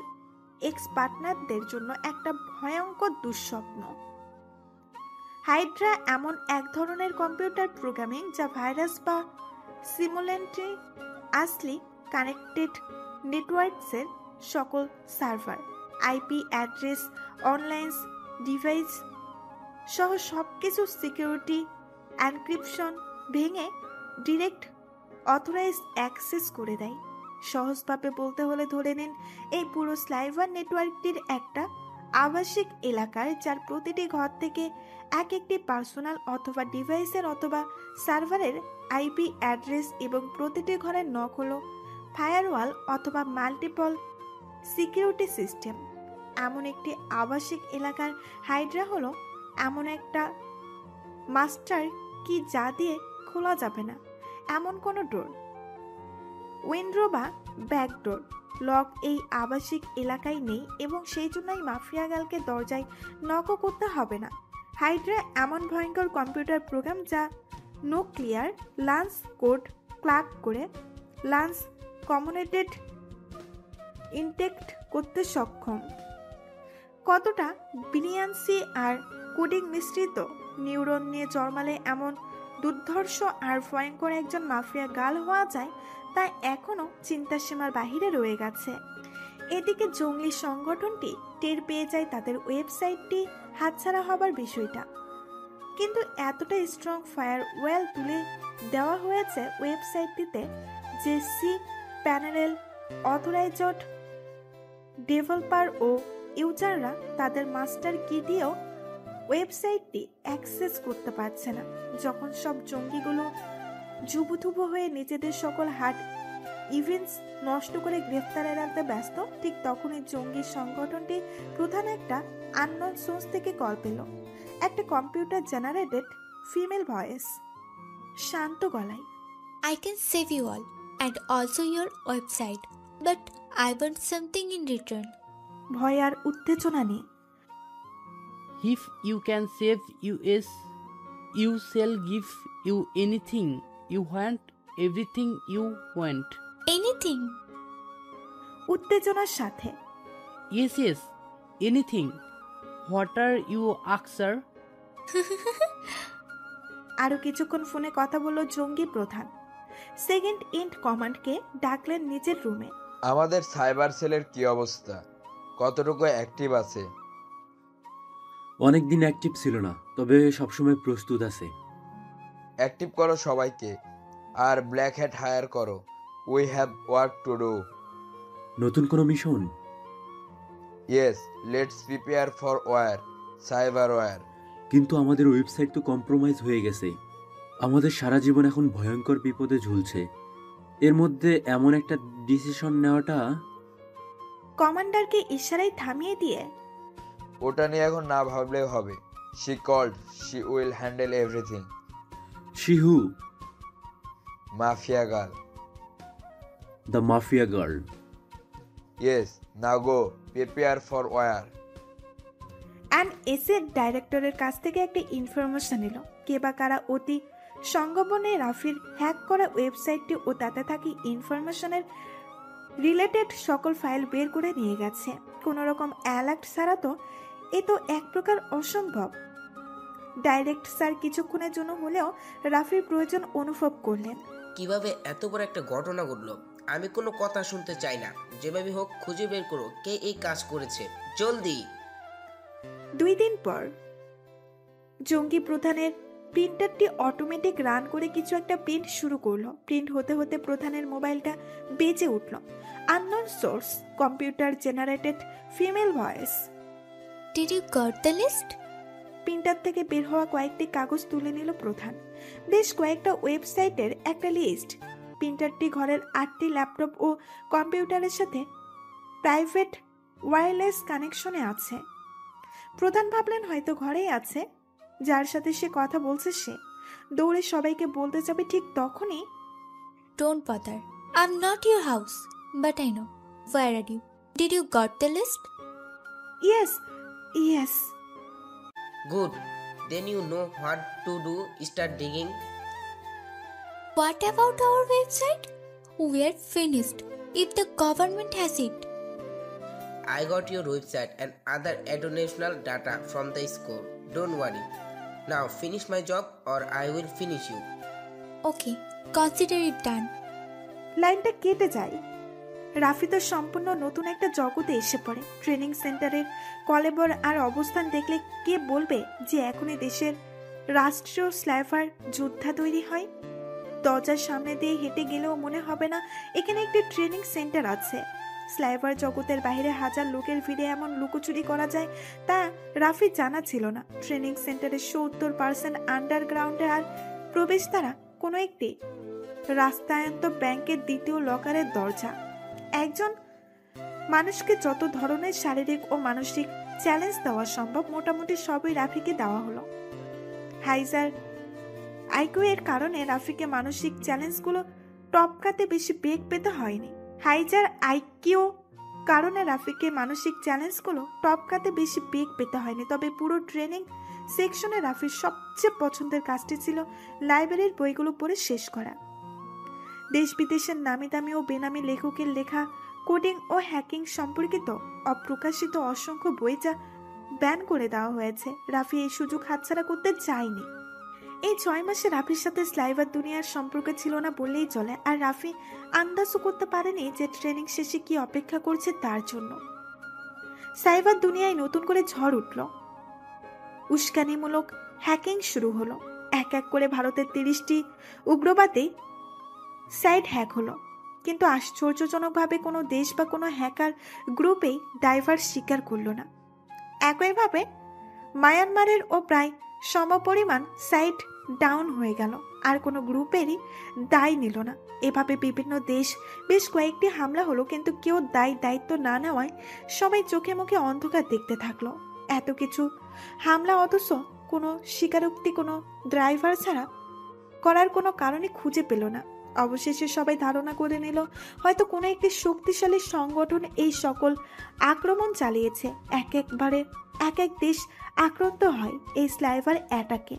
এক্সপার্টনারদের জন্য একটা ভয়ঙ্কর দুঃস্বপ্ন। হাইড্রা এমন এক ধরনের কম্পিউটার প্রোগ্রামিং যা ভাইরাস বা সিমুলেন্টলি আসলি কানেক্টেড নেটওয়ার্কসের সকল server, IP address, online device সহ সবকিছু সিকিউরিটি এনক্রিপশন ভেঙে ডিরেক্ট অথরাইজ অ্যাক্সেস করে দেয়। সহজভাবে বলতে হলে ধরে নিন এই পুরো স্লাইভার নেটওয়ার্কটির একটা আবাসিক এলাকার, যার প্রতিটি ঘর থেকে এক একটি পার্সোনাল অথবা ডিভাইসের অথবা সার্ভারের IP অ্যাড্রেস এবং প্রতিটি ঘরের নক হলো ফায়ারওয়াল অথবা মাল্টিপল সিকিউরিটি সিস্টেম। এমন একটি আবাসিক এলাকার হাইড্রা হলো এমন একটা মাস্টার কি যা দিয়ে খোলা যাবে না এমন কোনো ডোর, উইন্ডো বা ব্যাকডোর লক এই আবাসিক এলাকায় নেই এবং সেই জন্যই মাফিয়া গালকে দরজায় নকও করতে হবে না। হাইড্রা এমন ভয়ঙ্কর কম্পিউটার প্রোগ্রাম যা নিউক্লিয়ার লান্স কোড ক্র্যাক করে লান্স কমিউনিকেট ইনটেক্ট করতে সক্ষম। কতটা ব্রিলিয়ান্সি আর কোডিং মিশ্রিত নিউরন নিয়ে জন্মালে এমন দুর্ধর্ষ আর ভয়ঙ্কর একজন মাফিয়া গাল হওয়া যায় তা এখনও চিন্তার সীমার বাহিরে রয়ে গেছে। এদিকে জঙ্গলি সংগঠনটি টের পেয়ে যায় তাদের ওয়েবসাইটটি হাতছাড়া হবার বিষয়টা। কিন্তু এতটা স্ট্রং ফায়ার ওয়েল তুলে দেওয়া হয়েছে ওয়েবসাইটটিতে যে সি প্যানেল অথরাইজড ডেভেলপার ও ইউজাররা তাদের মাস্টার কি দিয়েও ওয়েবসাইটটি অ্যাক্সেস করতে পারছে না। যখন সব জঙ্গিগুলো জুবুথুবু হয়ে নিজেদের সকল হার্ড ইভেন্টস নষ্ট করে গ্রেফতার এড়াতে ব্যস্ত, ঠিক তখনই জঙ্গি সংগঠনটি প্রধান একটা আননোন সোর্স থেকে কল পেল। একটা কম্পিউটার জেনারেটেড ফিমেল ভয়েস, শান্ত গলায়। I can save you all and also your website, but I want something in return. ভয় আর উত্তেজনা নেই। If you can save US, you shall give you anything you want, everything you want. Anything? উত্তেজনার সাথে। Yes, yes, anything. What are you ask, sir? আরো কিছুক্ষণ ফোনে কথা বলল জঙ্গি প্রধান। সেকেন্ড ইন্ট কমান্ডকে ডাকলেন নিজের রুমে। আমাদের সাইবার সেলের কি অবস্থা, কতটুকু অ্যাক্টিভ আছে? অনেক দিন অ্যাক্টিভ ছিল না, তবে সবসময় প্রস্তুত আছে। অ্যাক্টিভ করো সবাইকে, আর ব্ল্যাক হ্যাট হায়ার করো। We have work to do. নতুন কোনো mission? Yes, let's prepare for war, cyber war. কিন্তু আমাদের ওয়েবসাইট তো কম্প্রোমাইজ হয়ে গেছে। আমাদের সারা জীবন এখন ভয়ঙ্কর বিপদে ঝুলছে। এর মধ্যে এমন একটা ডিসিশন নেওয়াটা। কমান্ডারকে ইশারায় থামিয়ে দিয়ে, ওটা নিয়ে এখন না ভাবলেও হবে। She called, she will handle everything. She who? Mafia girl. The mafia girl. Yes, now go, prepare for war. And এসের ডাইরেক্টরের কাছ থেকে একটা ইনফরমেশন এলো। কে বা কারা অতি সংগোপনে রাফির হ্যাক করা ওয়েবসাইটটি ও তাতে থাকি ইনফরমেশনের রিলেটেড সকল ফাইল বের করে নিয়ে গেছে। কোনো রকম অ্যালার্ট ছাড়া তো এ তো এক প্রকার অসম্ভব। ডাইরেক্ট স্যার কিছুক্ষণের জন্য হলেও রাফির প্রয়োজন অনুভব করলেন। কিভাবে এত বড় একটা ঘটনা ঘটলো? আমি কোনো কথা শুনতে চাই না। যেভাবে হোক খুঁজে বের করো কে এই কাজ করেছে, জলদি। 2 দিন পর জঙ্গি প্রধানের প্রিন্টারটি অটোমেটিক রান করে কিছু একটা প্রিন্ট শুরু করলো। প্রিন্ট হতে হতে প্রধানের মোবাইলটা বেজে উঠল। Unknown source, computer generated female voice. Did you got the list? Printer থেকে বের হওয়া কয়েকটি কাগজ তুলে নিল প্রধান। বেশ কয়েকটা ওয়েবসাইটের একটা লিস্ট। প্রিন্টারটি ঘরের 8টি ল্যাপটপ ও কম্পিউটারের সাথে প্রাইভেট ওয়্যারলেস কানেকশনে আছে। প্রধান ভাবলেন হয়তো ঘরেই আছে, যার সাথে সে কথা বলছে সে। দৌড়ে সবাইকে বলতে যাবে, ঠিক তখনই, Don't bother. I'm not your house, but I know. Where are you? Did you got the list? Yes yes. Good, then you know what to do, start digging. What about our website? We're finished. If the government has it. I got your website and other educational data from the school. Don't worry. Now finish my job or I will finish you. Okay, consider it done. লাইনটা কেটে যায়। রাফি তো সম্পূর্ণ নতুন একটা জগতে এসে পড়ে। ট্রেনিং সেন্টারের কলেবর আর অবস্থান দেখলে কে বলবে যে এখনই দেশের রাষ্ট্রীয় স্লাইভার যোদ্ধা তৈরি হয়? দরজার সামনে দিয়ে হেঁটে গেলেও মনে হবে না এখানে একটি ট্রেনিং সেন্টার আছে। স্লাইভার জগতের বাইরে হাজার লোকের ভিড়ে এমন লুকোচুরি করা যায় তা রাফি জানা ছিল না। ট্রেনিং সেন্টারের 70% আন্ডারগ্রাউন্ডে, আর প্রবেশ দ্বারা কোনো একটি রাস্তায়ন্ত ব্যাংকের 2য় লকারের দরজা। একজন মানুষকে যত ধরনের শারীরিক ও মানসিক চ্যালেঞ্জ দেওয়া সম্ভব মোটামুটি সবই রাফিকে দেওয়া হলো। হাইজার আইকিউ এর কারণে রাফিকে মানসিক চ্যালেঞ্জগুলো টপকাতে বেশি বেগ পেতে হয়নি। হাইজার আইকিউ কারণে রাফিকে মানসিক চ্যালেঞ্জগুলো টপকাতে বেশি বেগ পেতে হয়নি। তবে পুরো ট্রেনিং সেকশনে রাফির সবচেয়ে পছন্দের কাজটি ছিল লাইব্রেরির বইগুলো পড়ে শেষ করা। দেশ বিদেশের নামি দামি ও বেনামি লেখকের লেখা কোডিং ও হ্যাকিং সম্পর্কিত অপ্রকাশিত অসংখ্য বই যা ব্যান করে দেওয়া হয়েছে। রাফি এই সুযোগ হাতছাড়া করতে চায়নি। এই 6 মাসে রাফির সাথে স্লাইভার দুনিয়ার সম্পর্ক ছিল না বললেই চলে। আর রাফি আন্দাজও করতে পারেনি যে ট্রেনিং শেষে কি অপেক্ষা করছে তার জন্য। সাইবার দুনিয়ায় নতুন করে ঝড় উঠল। উস্কানিমূলক হ্যাকিং শুরু হলো। এক এক করে ভারতের 30টি উগ্রবাদী সাইট হ্যাক হলো, কিন্তু আশ্চর্যজনকভাবে কোনো দেশ বা কোনো হ্যাকার গ্রুপেই দায়ভার স্বীকার করল না। একইভাবে মায়ানমারের ও প্রায় সমপরিমাণ সাইট ডাউন হয়ে গেল, আর কোনো গ্রুপেরই দায় নিল না। এভাবে বিভিন্ন দেশ বেশ কয়েকটি হামলা হলো, কিন্তু কেউ দায়িত্ব না নেওয়ায় সবাই চোখে মুখে অন্ধকার দেখতে থাকলো। এত কিছু হামলা অথচ কোনো স্বীকারোক্তি কোনো ড্রাইভার ছাড়া করার কোনো কারণে খুঁজে পেল না। অবশেষে সবাই ধারণা করে নিল হয়তো কোনো একটি শক্তিশালী সংগঠন এই সকল আক্রমণ চালিয়েছে। এক এক দেশ আক্রান্ত হয় এই স্লাইভার অ্যাটাকে।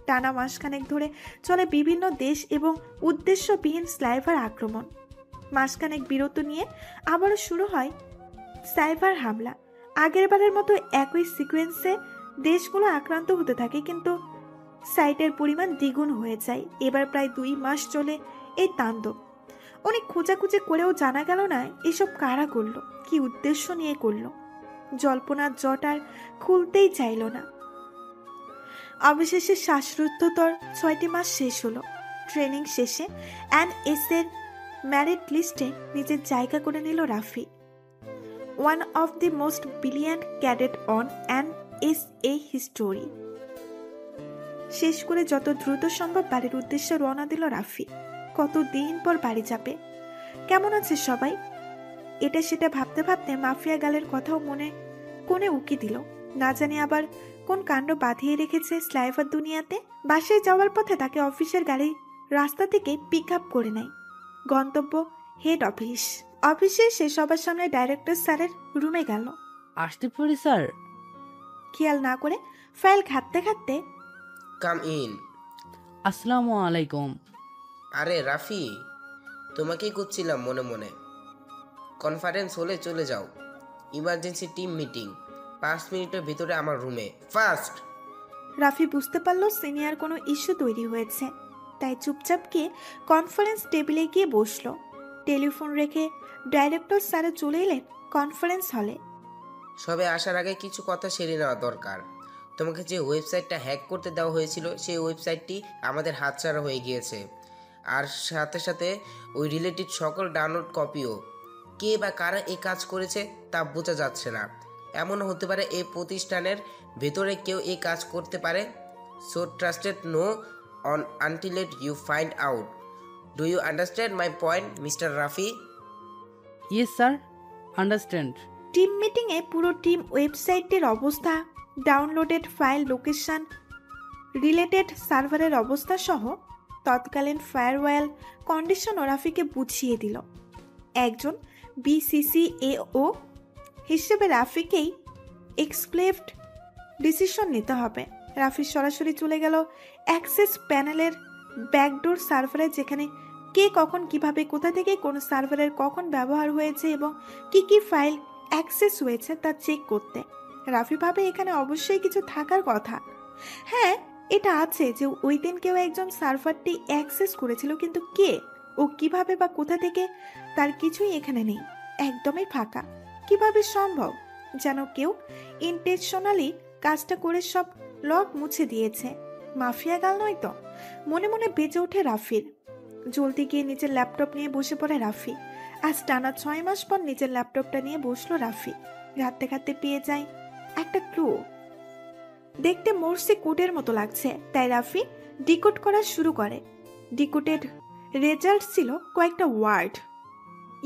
টানা মাসখানেক ধরে চলে বিভিন্ন দেশ এবং উদ্দেশ্যবিহীন স্লাইভার আক্রমণ। মাসখানেক বিরত নিয়ে আবারও শুরু হয় সাইবার হামলা। আগেরবারের মতো একই সিকোয়েন্সে দেশগুলো আক্রান্ত হতে থাকে, কিন্তু সাইটের পরিমাণ দ্বিগুণ হয়ে যায়। এবার প্রায় 2 মাস চলে এই তাণ্ডব। অনেক খোঁজাখুঁজি করেও জানা গেল না এসব কারা করলো, কি উদ্দেশ্য নিয়ে করলো। জল্পনার জট আর খুলতেই চাইল না। অবশেষে শ্বাসরুদ্ধতর 6টি মাস শেষ হলো। ট্রেনিং শেষে NS এর ম্যারিট লিস্টে নিজের জায়গা করে নিল Rafi. One of the most brilliant cadet on NSA history. শেষ করে যত দ্রুত সম্ভব বাড়ির উদ্দেশ্যে রওনা দিল রাফি। কতদিন পর বাড়ি যাবে। কেমন আছে সবাই? এটা সেটা ভাবতে ভাবতে মাফিয়া গালের কথাও মনে কোণে উকি দিল। না জানি আবার কোন কাণ্ড বাঁধিয়ে রেখেছে স্লাইভার দুনিয়াতে। বাসায় যাওয়ার পথে তাকে অফিসের গাড়ি রাস্তা থেকে পিক আপ করে নেয়। গন্তব্য হেড অফিস। অফিসে সে সবার সামনে ডাইরেক্টর স্যারের রুমে গেল। আসতে পারি স্যার? খেয়াল না করে ফাইল ঘাটতে ঘাটতে কাম ইন। আসসালামু আলাইকুম। আরে রাফি, তোমাকেই খুঁজছিলাম মনে মনে। কনফারেন্স হলে চলে যাও, ইমার্জেন্সি টিম মিটিং। 5 মিনিটের ভিতরে আমার রুমে, ফাস্ট। রাফি বুঝতে পারল সিনিয়র কোনো ইস্যু তৈরি হয়েছে, তাই চুপচাপ গিয়ে কনফারেন্স টেবিলে গিয়ে বসলো। টেলিফোন রেখে ডাইরেক্টর স্যারে চলে এলেন কনফারেন্স হলে। সবে আসার আগে কিছু কথা সেরে নেওয়া দরকার। তোমাকে যে ওয়েবসাইটটা হ্যাক করতে দেওয়া হয়েছিল সেই ওয়েবসাইটটি আমাদের হাতছাড়া হয়ে গিয়েছে, আর সাথে সাথে ওই রিলেটেড সকল ডাউনলোড কপিও। কে বা কারা এই কাজ করেছে তা বোঝা যাচ্ছে না। এমনও হতে পারে এই প্রতিষ্ঠানের ভেতরে কেউ এই কাজ করতে পারে। So trusted no one until you find out. Do you understand my point mister Rafi? Yes sir, understand. Team মিটিংয়ে পুরো টিম ওয়েবসাইটের অবস্থা, ডাউনলোডেড ফাইল লোকেশন, রিলেটেড সার্ভারের অবস্থা সহ তৎকালীন ফায়ারওয়াল কন্ডিশন রাফিকে বুঝিয়ে দিল। একজন BCCAO হিসেবে রাফিকেই এক্সক্লেভড ডিসিশন নিতে হবে। রাফি সরাসরি চলে গেল অ্যাক্সেস প্যানেলের ব্যাকডোর সার্ভারে, যেখানে কে কখন কিভাবে কোথা থেকে কোন সার্ভারের কখন ব্যবহার হয়েছে এবং কি ফাইল অ্যাক্সেস হয়েছে তা চেক করতে। রাফি ভাবে এখানে অবশ্যই কিছু থাকার কথা। হ্যাঁ, এটা আছে যে ওই দিন কেউ একজন সার্ভারটি অ্যাক্সেস করেছিল, কিন্তু কে ও কিভাবে বা কোথা থেকে তার কিছুই এখানে নেই। একদমই ফাঁকা। কিভাবে সম্ভব? যেন কেউ ইন্টেনশনালি কাজটা করে সব লগ মুছে দিয়েছে। মাফিয়া গাল নয় তো? মনে মনে বেজে ওঠে রাফির। জলদি গিয়ে নিজের ল্যাপটপ নিয়ে বসে পড়ে রাফি। আজ টানা 6 মাস পর নিজের ল্যাপটপটা নিয়ে বসলো রাফি। ঘাটতে ঘাটতে পেয়ে যায় একটা ক্লু। দেখতে মোর্সে কোডের মতো লাগছে, তাই রাফি ডিকোড করা শুরু করে। ডিকোডেড রেজাল্ট ছিল কয়েকটা word: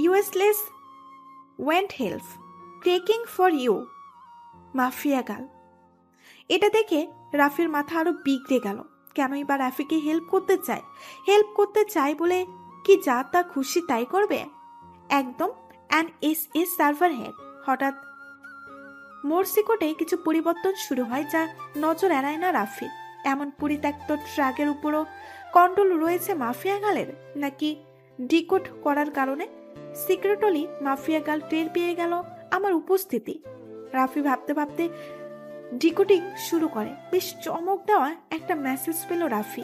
useless went help, taking for you, mafia girl. এটা দেখে রাফির মাথা আরো বিগড়ে গেল। কেনই বা রাফিকে হেল্প করতে চায় বলে কি যা তা খুশি তাই করবে? একদম NSA সার্ভার হ্যাক। হঠাৎ মোরসিকোটে কিছু পরিবর্তন শুরু হয়, যা নজর এড়ায় না রাফির। এমন পরিত্যক্ত ট্রাকের উপরও কন্ট্রোল রয়েছে মাফিয়া গালের, নাকি ডিকোড করার কারণে সিক্রেটলি মাফিয়া গাল টের পেয়ে গেল আমার উপস্থিতি? রাফি ভাবতে ভাবতে ডিকোডিং শুরু করে। বেশ চমক দেওয়া একটা মেসেজ পেল Rafi.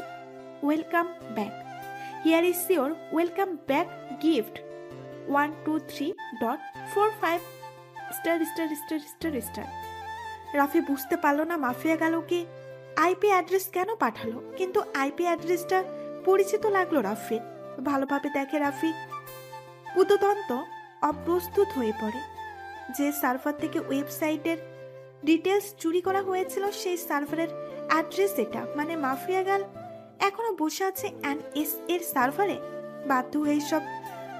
Welcome back, here is your welcome back gift 123.45 *******। Rafi বুঝতে পারলো না মাফিয়া গালকে আইপি অ্যাড্রেস কেন পাঠালো, কিন্তু আইপি অ্যাড্রেসটা পরিচিত লাগলো রাফির। ভালোভাবে দেখে রাফি উদতন্ত অপ্রস্তুত হয়ে পড়ে। যে সার্ভার থেকে ওয়েবসাইটের ডিটেলস চুরি করা হয়েছিল সেই সার্ভারের অ্যাড্রেস এটা, মানে মাফিয়া গাল এখনো বসে আছে এনএস এর সার্ভারে। বাধ্য হয়ে সব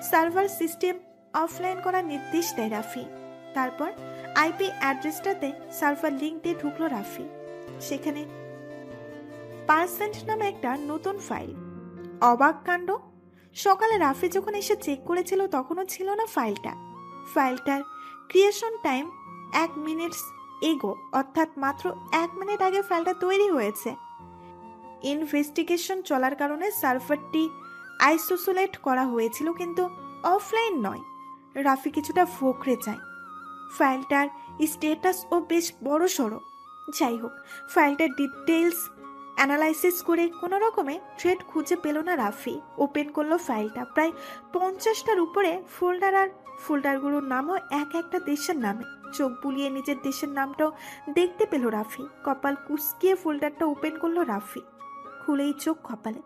সার্ভার সিস্টেম অফলাইন করার নির্দেশ দেয় রাফি। তারপর আইপি অ্যাড্রেসটাতে সার্ভার লিঙ্ক দিয়ে ঢুকলো রাফি। সেখানে পার্সেন্ট নামে একটা নতুন ফাইল। অবাক কাণ্ড, সকালে রাফি যখন এসে চেক করেছিল তখনও ছিল না ফাইলটা। ফাইলটার ক্রিয়েশন টাইম 1 মিনিট এগো, অর্থাৎ মাত্র 1 মিনিট আগে ফাইলটা তৈরি হয়েছে। ইনভেস্টিগেশন চলার কারণে সার্ভারটি আইসোলেট করা হয়েছিল, কিন্তু অফলাইন নয়। রাফি কিছুটা ফোকরে যায়। ফাইলটার স্ট্যাটাস ও বেশ বড় সড়ো। যাই হোক, ফাইলটার ডিটেলস অ্যানালাইসিস করে কোনো রকমে থ্রেড খুঁজে পেল না রাফি। ওপেন করলো ফাইলটা। প্রায় 50টার উপরে ফোল্ডার, আর ফোল্ডারগুলোর নামও এক একটা দেশের নামে। চোখ বুলিয়ে নিজের দেশের নামটাও দেখতে পেল রাফি। কপাল কুঁচকিয়ে ফোল্ডারটা ওপেন করলো রাফি। খুলেই চোখ কপালে।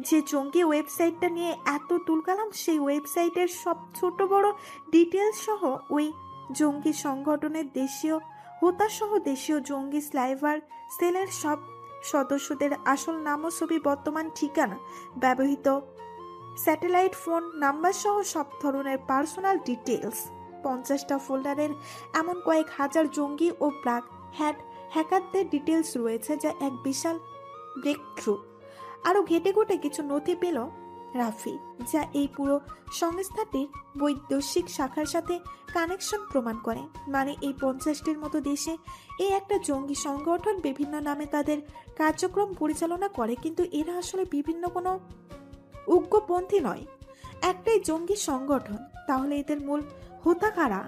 যে জঙ্গি ওয়েবসাইটটা নিয়ে এত তুলকালাম, সেই ওয়েবসাইটের সব ছোট বড় ডিটেলস সহ ওই জঙ্গি সংগঠনের দেশীয় হোতাসহ দেশীয় জঙ্গি স্লাইভার সেলের সব সদস্যদের আসল নাম ও ছবি, বর্তমান ঠিকানা, ব্যবহৃত স্যাটেলাইট ফোন নাম্বার সহ সব ধরনের পার্সোনাল ডিটেলস। 50টা ফোল্ডারের এমন কয়েক হাজার জঙ্গি ও ব্ল্যাক হ্যাট হ্যাকারদের ডিটেলস রয়েছে, যা এক বিশাল ব্রেক থ্রু। আরও ঘেটে ঘুটে কিছু নথি পেল রাফি, যা এই পুরো সংস্থাটির বৈদেশিক শাখার সাথে কানেকশন প্রমাণ করে। মানে এই 50টির মতো দেশে এই একটা জঙ্গি সংগঠন বিভিন্ন নামে তাদের কার্যক্রম পরিচালনা করে, কিন্তু এরা আসলে বিভিন্ন কোনো উগ্রপন্থী নয়, একটাই জঙ্গি সংগঠন। তাহলে এদের মূল হোতা কারা?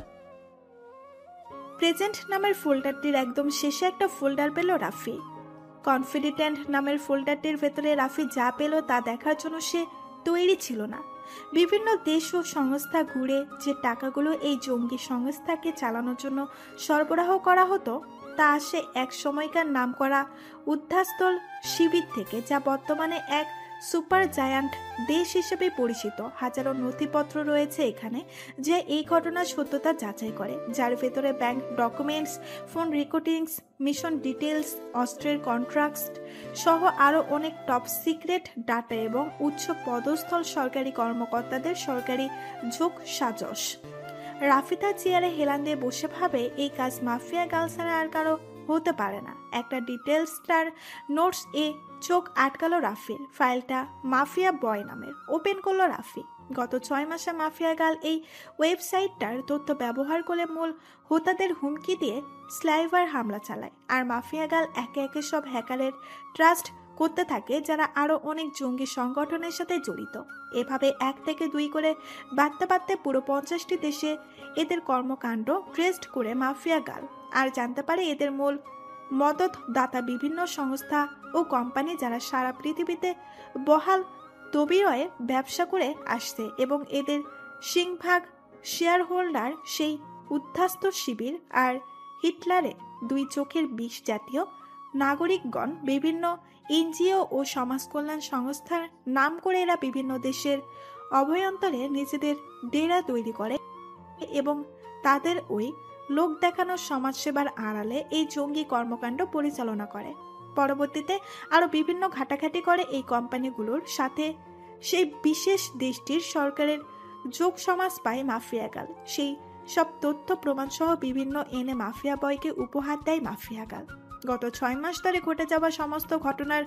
প্রেজেন্ট নামের ফোল্ডারটির একদম শেষে একটা ফোল্ডার পেল রাফি। কনফিডেন্ট নামের ফোল্ডারটির ভেতরে রাফি যা পেল তা দেখার জন্য সে তৈরি ছিল না। বিভিন্ন দেশ ও সংস্থা ঘুরে যে টাকাগুলো এই জঙ্গি সংস্থাকে চালানোর জন্য সরবরাহ করা হতো, তা আসে এক সময়কার নামকরা উদ্ধারস্থল শিবির থেকে, যা বর্তমানে এক সুপার জায়ান্ট দেশ হিসেবে পরিচিত। হাজারো নথিপত্র রয়েছে এখানে, যে এই ঘটনার সত্যতা যাচাই করে, যার ভেতরে bank documents, phone recordings, mission details, অস্ত্রের কন্ট্রাক্ট সহ আরও অনেক টপ সিক্রেট ডাটা এবং উচ্চ পদস্থল সরকারি কর্মকর্তাদের সরকারি যোগ সাজস। রাফি তার চেয়ারে হেলান দিয়ে বসে ভাবে, এই কাজ মাফিয়া গার্ল ছাড়া আর কারো হতে পারে না। একটা ডিটেলস তার নোটস এ চোখ আটকালো রাফির। ফাইলটা মাফিয়া বয় নামের। ওপেন করলো রাফি। গত 6 মাসে মাফিয়া গার্ল এই ওয়েবসাইটটার তথ্য ব্যবহার করে মূল হোতাদের হুমকি দিয়ে স্লাইভার হামলা চালায়, আর মাফিয়া গার্ল একে একে সব হ্যাকারের ট্রাস্ট করতে থাকে, যারা আরও অনেক জঙ্গি সংগঠনের সাথে জড়িত। এভাবে 1 থেকে 2 করে বাড়তে বাড়তে পুরো 50টি দেশে এদের কর্মকাণ্ড ট্রেস্ট করে মাফিয়া গার্ল আর জানতে পারে এদের মূল মদত দাতা বিভিন্ন সংস্থা ও কোম্পানি, যারা সারা পৃথিবীতে বহাল তবিরয়ে ব্যবসা করে আসছে, এবং এদের সিংভাগ শেয়ার হোল্ডার সেই উদ্ধাস্ত শিবির আর হিটলারের 2 চোখের বিষ জাতীয় নাগরিকগণ। বিভিন্ন এনজিও ও সমাজ কল্যাণ সংস্থার নাম করে এরা বিভিন্ন দেশের অভ্যন্তরে নিজেদের ডেরা তৈরি করে এবং তাদের ওই লোক দেখানোর সমাজসেবার আড়ালে এই জঙ্গি কর্মকাণ্ড পরিচালনা করে। পরবর্তীতে আরও বিভিন্ন ঘাটাঘাটি করে এই কোম্পানিগুলোর সাথে সেই বিশেষ দেশটির সরকারের যোগ সমাজ পায় মাফিয়া গার্ল। সেই সব তথ্য প্রমাণ সহ বিভিন্ন এনে মাফিয়া বয়কে উপহার দেয় মাফিয়া গার্ল। গত 6 মাস ধরে ঘটে যাওয়া সমস্ত ঘটনার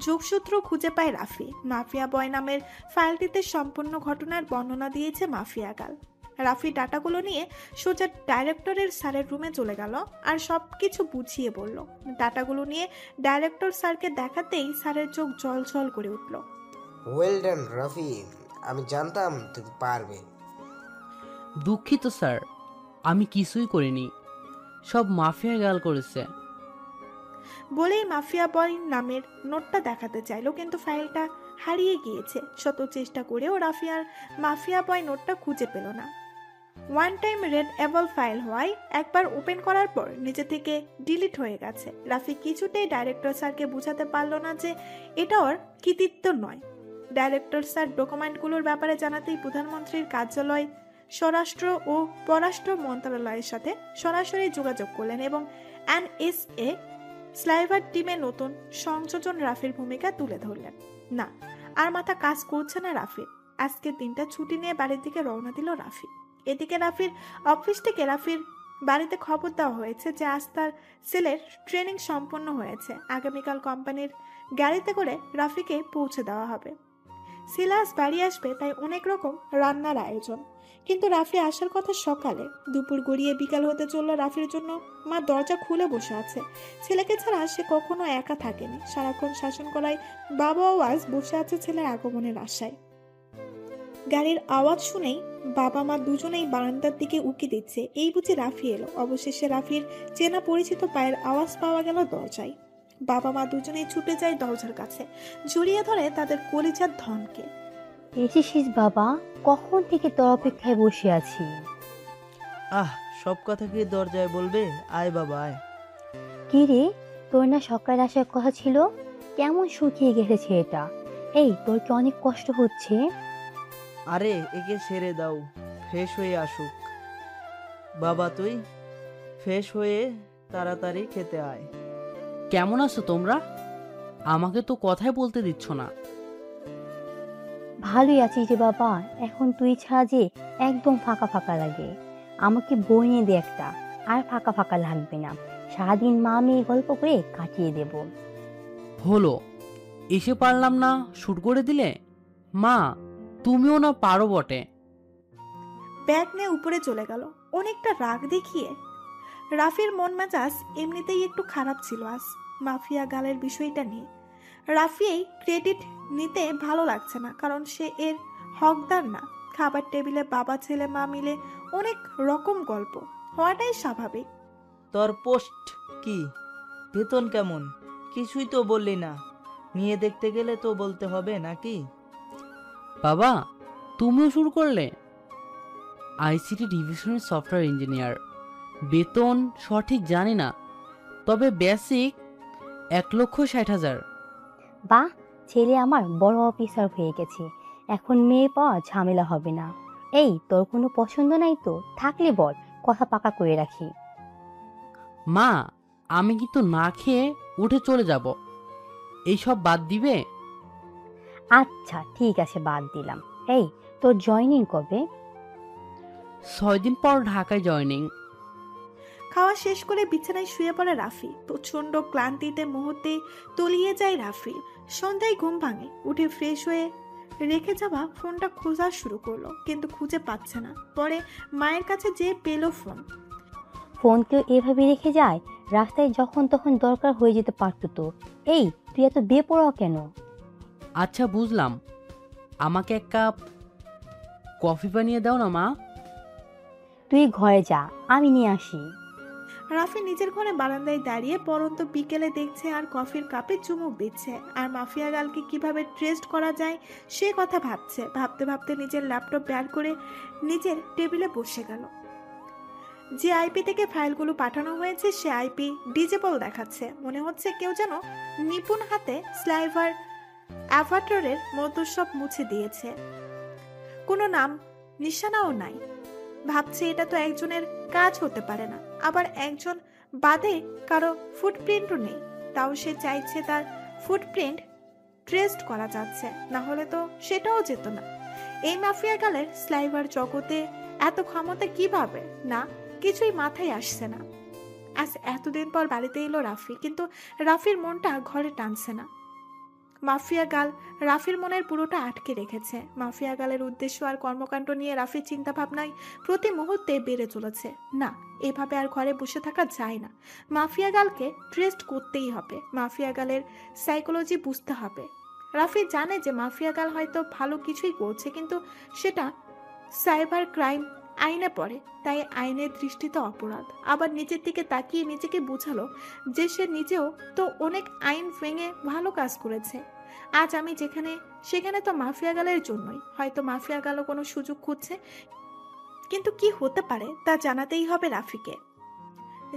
যোগসূত্র খুঁজে পায় রাফি। মাফিয়া বয় নামের ফাইলটিতে সম্পূর্ণ ঘটনার বর্ণনা দিয়েছে মাফিয়া গার্ল। রাফি ডাটাগুলো নিয়ে সোজা ডাইরেক্টরের স্যারের রুমে চলে গেল আর সব কিছু বুঝিয়ে বলল। ডাটাগুলো নিয়ে ডাইরেক্টর স্যারকে দেখাতেই স্যারের চোখ জল করে উঠল। ওয়েল ডান রাফি, আমি জানতাম তুমি পারবে। দুঃখিত স্যার, আমি কিছুই করিনি, সব মাফিয়া গার্ল করেছে। বলেই মাফিয়া বয় নামের নোটটা দেখাতে চাইলো, কিন্তু ফাইলটা হারিয়ে গিয়েছে। শত চেষ্টা করেও রাফি আর মাফিয়া বয় নোটটা খুঁজে পেল না। ওয়ান টাইম রিডেবল ফাইল হওয়ায় একবার ওপেন করার পর নিজে থেকে ডিলিট হয়ে গেছে। রাফি কিছুতেই ডাইরেক্টর স্যারকে বোঝাতে পারল না যে এটা ওর কৃতিত্ব নয়। ডাইরেক্টর স্যার ডকুমেন্টগুলোর ব্যাপারে জানাতেই প্রধানমন্ত্রীর কার্যালয়, স্বরাষ্ট্র ও পররাষ্ট্র মন্ত্রণালয়ের সাথে সরাসরি যোগাযোগ করলেন এবং এনএসএ স্লাইভার টিমে নতুন সংযোজন রাফির ভূমিকা তুলে ধরলেন। না, আর মাথা কাজ করছে না রাফির। আজকের দিনটা ছুটি নিয়ে বাড়ির দিকে রওনা দিল রাফি। এদিকে রাফির অফিস থেকে রাফির বাড়িতে খবর দেওয়া হয়েছে যে আজ তার ছেলের ট্রেনিং সম্পন্ন হয়েছে। আগামীকাল কোম্পানির গাড়িতে করে রাফিকে পৌঁছে দেওয়া হবে। সিলাস বাড়ি আসবে তাই অনেক রকম রান্নার আয়োজন। কিন্তু রাফি আসার কথা সকালে। দুপুর গড়িয়ে বিকাল হতে চলল রাফির জন্য মা দরজা খুলে বসে আছে। ছেলেকে ছাড়া সে কখনো একা থাকেনি। সারাক্ষণ শাসন করায় বাবাও আজ বসে আছে ছেলের আগমনের আশায়। গাড়ির আওয়াজ শুনেই বাবা মা দুজনেই বারান্দার দিকে উকি দিচ্ছে। এই বুঝি রাফি এলো। অবশেষে রাফির চেনা পরিচিত পায়ের আওয়াজ পাওয়া গেল দরজায়। বাবা মা দুজনেই ছুটে যায় দরজার কাছে, জড়িয়ে ধরে তাদের কলিজার ধনকে। এসেছিস বাবা, কখন থেকে তোর অপেক্ষায় বসে আছি। সব কথা কি দরজায় বলবে? আয় বাবা আয়। কি রে, তোর না সকালে আসার কথা ছিল? কেমন শুকিয়ে গেছে এটা। এই, তোর কি অনেক কষ্ট হচ্ছে? আরে একে ছেড়ে দাও, ফ্রেশ হয়ে আসুক। বাবা তুই ফ্রেশ হয়ে তাড়াতাড়ি খেতে আয়। কেমন আছো তোমরা? আমাকে তো কথাই বলতে দিচ্ছ না। ভালোই আছিস রে বাবা, এখন তুই ছাড়া যে একদম ফাঁকা ফাঁকা লাগে। আমাকে বই নিয়ে দে একটা, আর ফাঁকা ফাঁকা লাগবে না। সারাদিন মা মেয়ে গল্প করে কাটিয়ে দেব। হলো, এসে পারলাম না শুট করে দিলে। মা তুমিও না পারো বটে। ব্যাগ নিয়ে উপরে চলে গেল অনেকটা রাগ দেখিয়ে। রাফির মন মেজাজ এমনিতেই একটু খারাপ ছিল আজ মাফিয়া গালের বিষয়টা নিয়ে। রাফি এই ক্রেডিট নিতে ভালো লাগছে না, কারণ সে এর হকদার না। খাবার টেবিলে বাবা ছেলে মা মিলে অনেক রকম গল্প হওয়াটাই স্বাভাবিক। তোর পোস্ট কি, বেতন কেমন, কিছুই তো বললি না। নিয়ে দেখতে গেলে তো বলতে হবে নাকি? বাবা তুমিও শুরু করলে? আইসিটি ডিভিশনের সফটওয়্যার ইঞ্জিনিয়ার। বেতন সঠিক জানি না, তবে বেসিক 1,60,000। বাহ, ছেলে আমার বড় অফিসার হয়ে গেছে। এখন মেয়ে পাওয়া ঝামেলা হবে না। এই, তোর কোনো পছন্দ নাই তো? থাকলে বল, কথা পাকা করে রাখি। মা আমি কিন্তু না খেয়ে উঠে চলে যাব, এইসব বাদ দিবে? আচ্ছা ঠিক আছে, বাদ দিলাম। এই, তোর জয়েনিং কবে? 6 দিন পর ঢাকায় জয়েনিং। খাওয়া শেষ করে বিছানায় শুয়ে পড়ে রাফি। প্রচন্ড ক্লান্তিতে মুহূর্তে তলিয়ে যায় রাফি। সন্ধ্যায় ঘুম ভাঙে, উঠে ফ্রেশ হয়ে রেখে যাওয়া ফোনটা খোঁজা শুরু করলো, কিন্তু খুঁজে পাচ্ছে না। পরে মায়ের কাছে যেয়ে পেল ফোন। ফোন কেউ এভাবে রেখে যায়? রাস্তায় যখন তখন দরকার হয়ে যেতে পারতো তো। এই, তুই এত বেপরোয়া কেন? আচ্ছা বুঝলাম, আমাকে এক কাপ কফি বানিয়ে দাও না মা। তুই ঘরে যা, আমি নিয়ে আসি। রাফি নিজের ঘরে বারান্দায় দাঁড়িয়ে পরন্ত বিকেলে দেখছে আর কফির কাপে চুমুক দিচ্ছে, আর মাফিয়া গালকে কিভাবে ট্রেস্ট করা যায় সে কথা ভাবছে। ভাবতে ভাবতে নিজের ল্যাপটপ বের করে নিজের টেবিলে বসে গেল। যে আইপি থেকে ফাইলগুলো পাঠানো হয়েছে সে আইপি ডিজেবল দেখাচ্ছে। মনে হচ্ছে কেউ যেন নিপুণ হাতে স্লাইভার অ্যাভাটারের মতো সব মুছে দিয়েছে। কোনো নাম নিশানাও নাই। ভাবছে এটা তো একজনের কাজ হতে পারে না। আবার একজন বাদে কারো ফুটপ্রিন্টও নেই, তাও সে চাইছে তার ফুটপ্রিন্ট ট্রেস্ট করা যাচ্ছে, না হলে তো সেটাও যেত না। এই মাফিয়া গালের স্লাইভার জগতে এত ক্ষমতা কিভাবে? না, কিছুই মাথায় আসছে না। আজ এতদিন পর বাড়িতে এলো রাফি, কিন্তু রাফির মনটা ঘরে টানছে না। মাফিয়া গাল রাফির মনের পুরোটা আটকে রেখেছে। মাফিয়া গালের উদ্দেশ্য আর কর্মকাণ্ড নিয়ে রাফির চিন্তা ভাবনায় প্রতি মুহূর্তে বেড়ে চলেছে। না, এভাবে আর ঘরে বসে থাকা যায় না। মাফিয়া গালকে ট্রেস্ট করতেই হবে। মাফিয়া গালের সাইকোলজি বুঝতে হবে। রাফি জানে যে মাফিয়া গাল হয়তো ভালো কিছুই করছে, কিন্তু সেটা সাইবার ক্রাইম আইনে পড়ে, তাই আইনের দৃষ্টিতে অপরাধ। আবার নিজের দিকে তাকিয়ে নিজেকে বোঝালো যে সে নিজেও তো অনেক আইন ভেঙে ভালো কাজ করেছে। আজ আমি যেখানে সেখানে তো মাফিয়া গালের জন্যই। হয়তো মাফিয়া গালও কোনো সুযোগ খুঁজছে, কিন্তু কি হতে পারে তা জানাতেই হবে রাফিকে।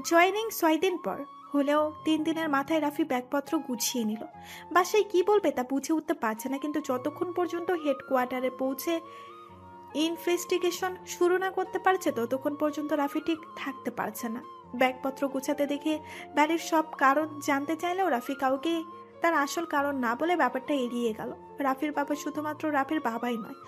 জয়েনিং 6 দিন পর হলেও 3 দিনের মাথায় রাফি ব্যাগপত্র গুছিয়ে নিল। বাসায় কি বলবে তা বুঝে উঠতে পারছে না, কিন্তু যতক্ষণ পর্যন্ত হেডকোয়ার্টারে পৌঁছে ইনভেস্টিগেশন শুরু না করতে পারছে ততক্ষণ পর্যন্ত রাফি ঠিক থাকতে পারছে না। ব্যাগপত্র গুছাতে দেখে বাড়ির সব কারণ জানতে চাইলেও রাফি কাউকে তার আসল কারণ না বলে ব্যাপারটা এড়িয়ে গেল। রাফির বাবা শুধুমাত্র রাফির বাবাই নয়,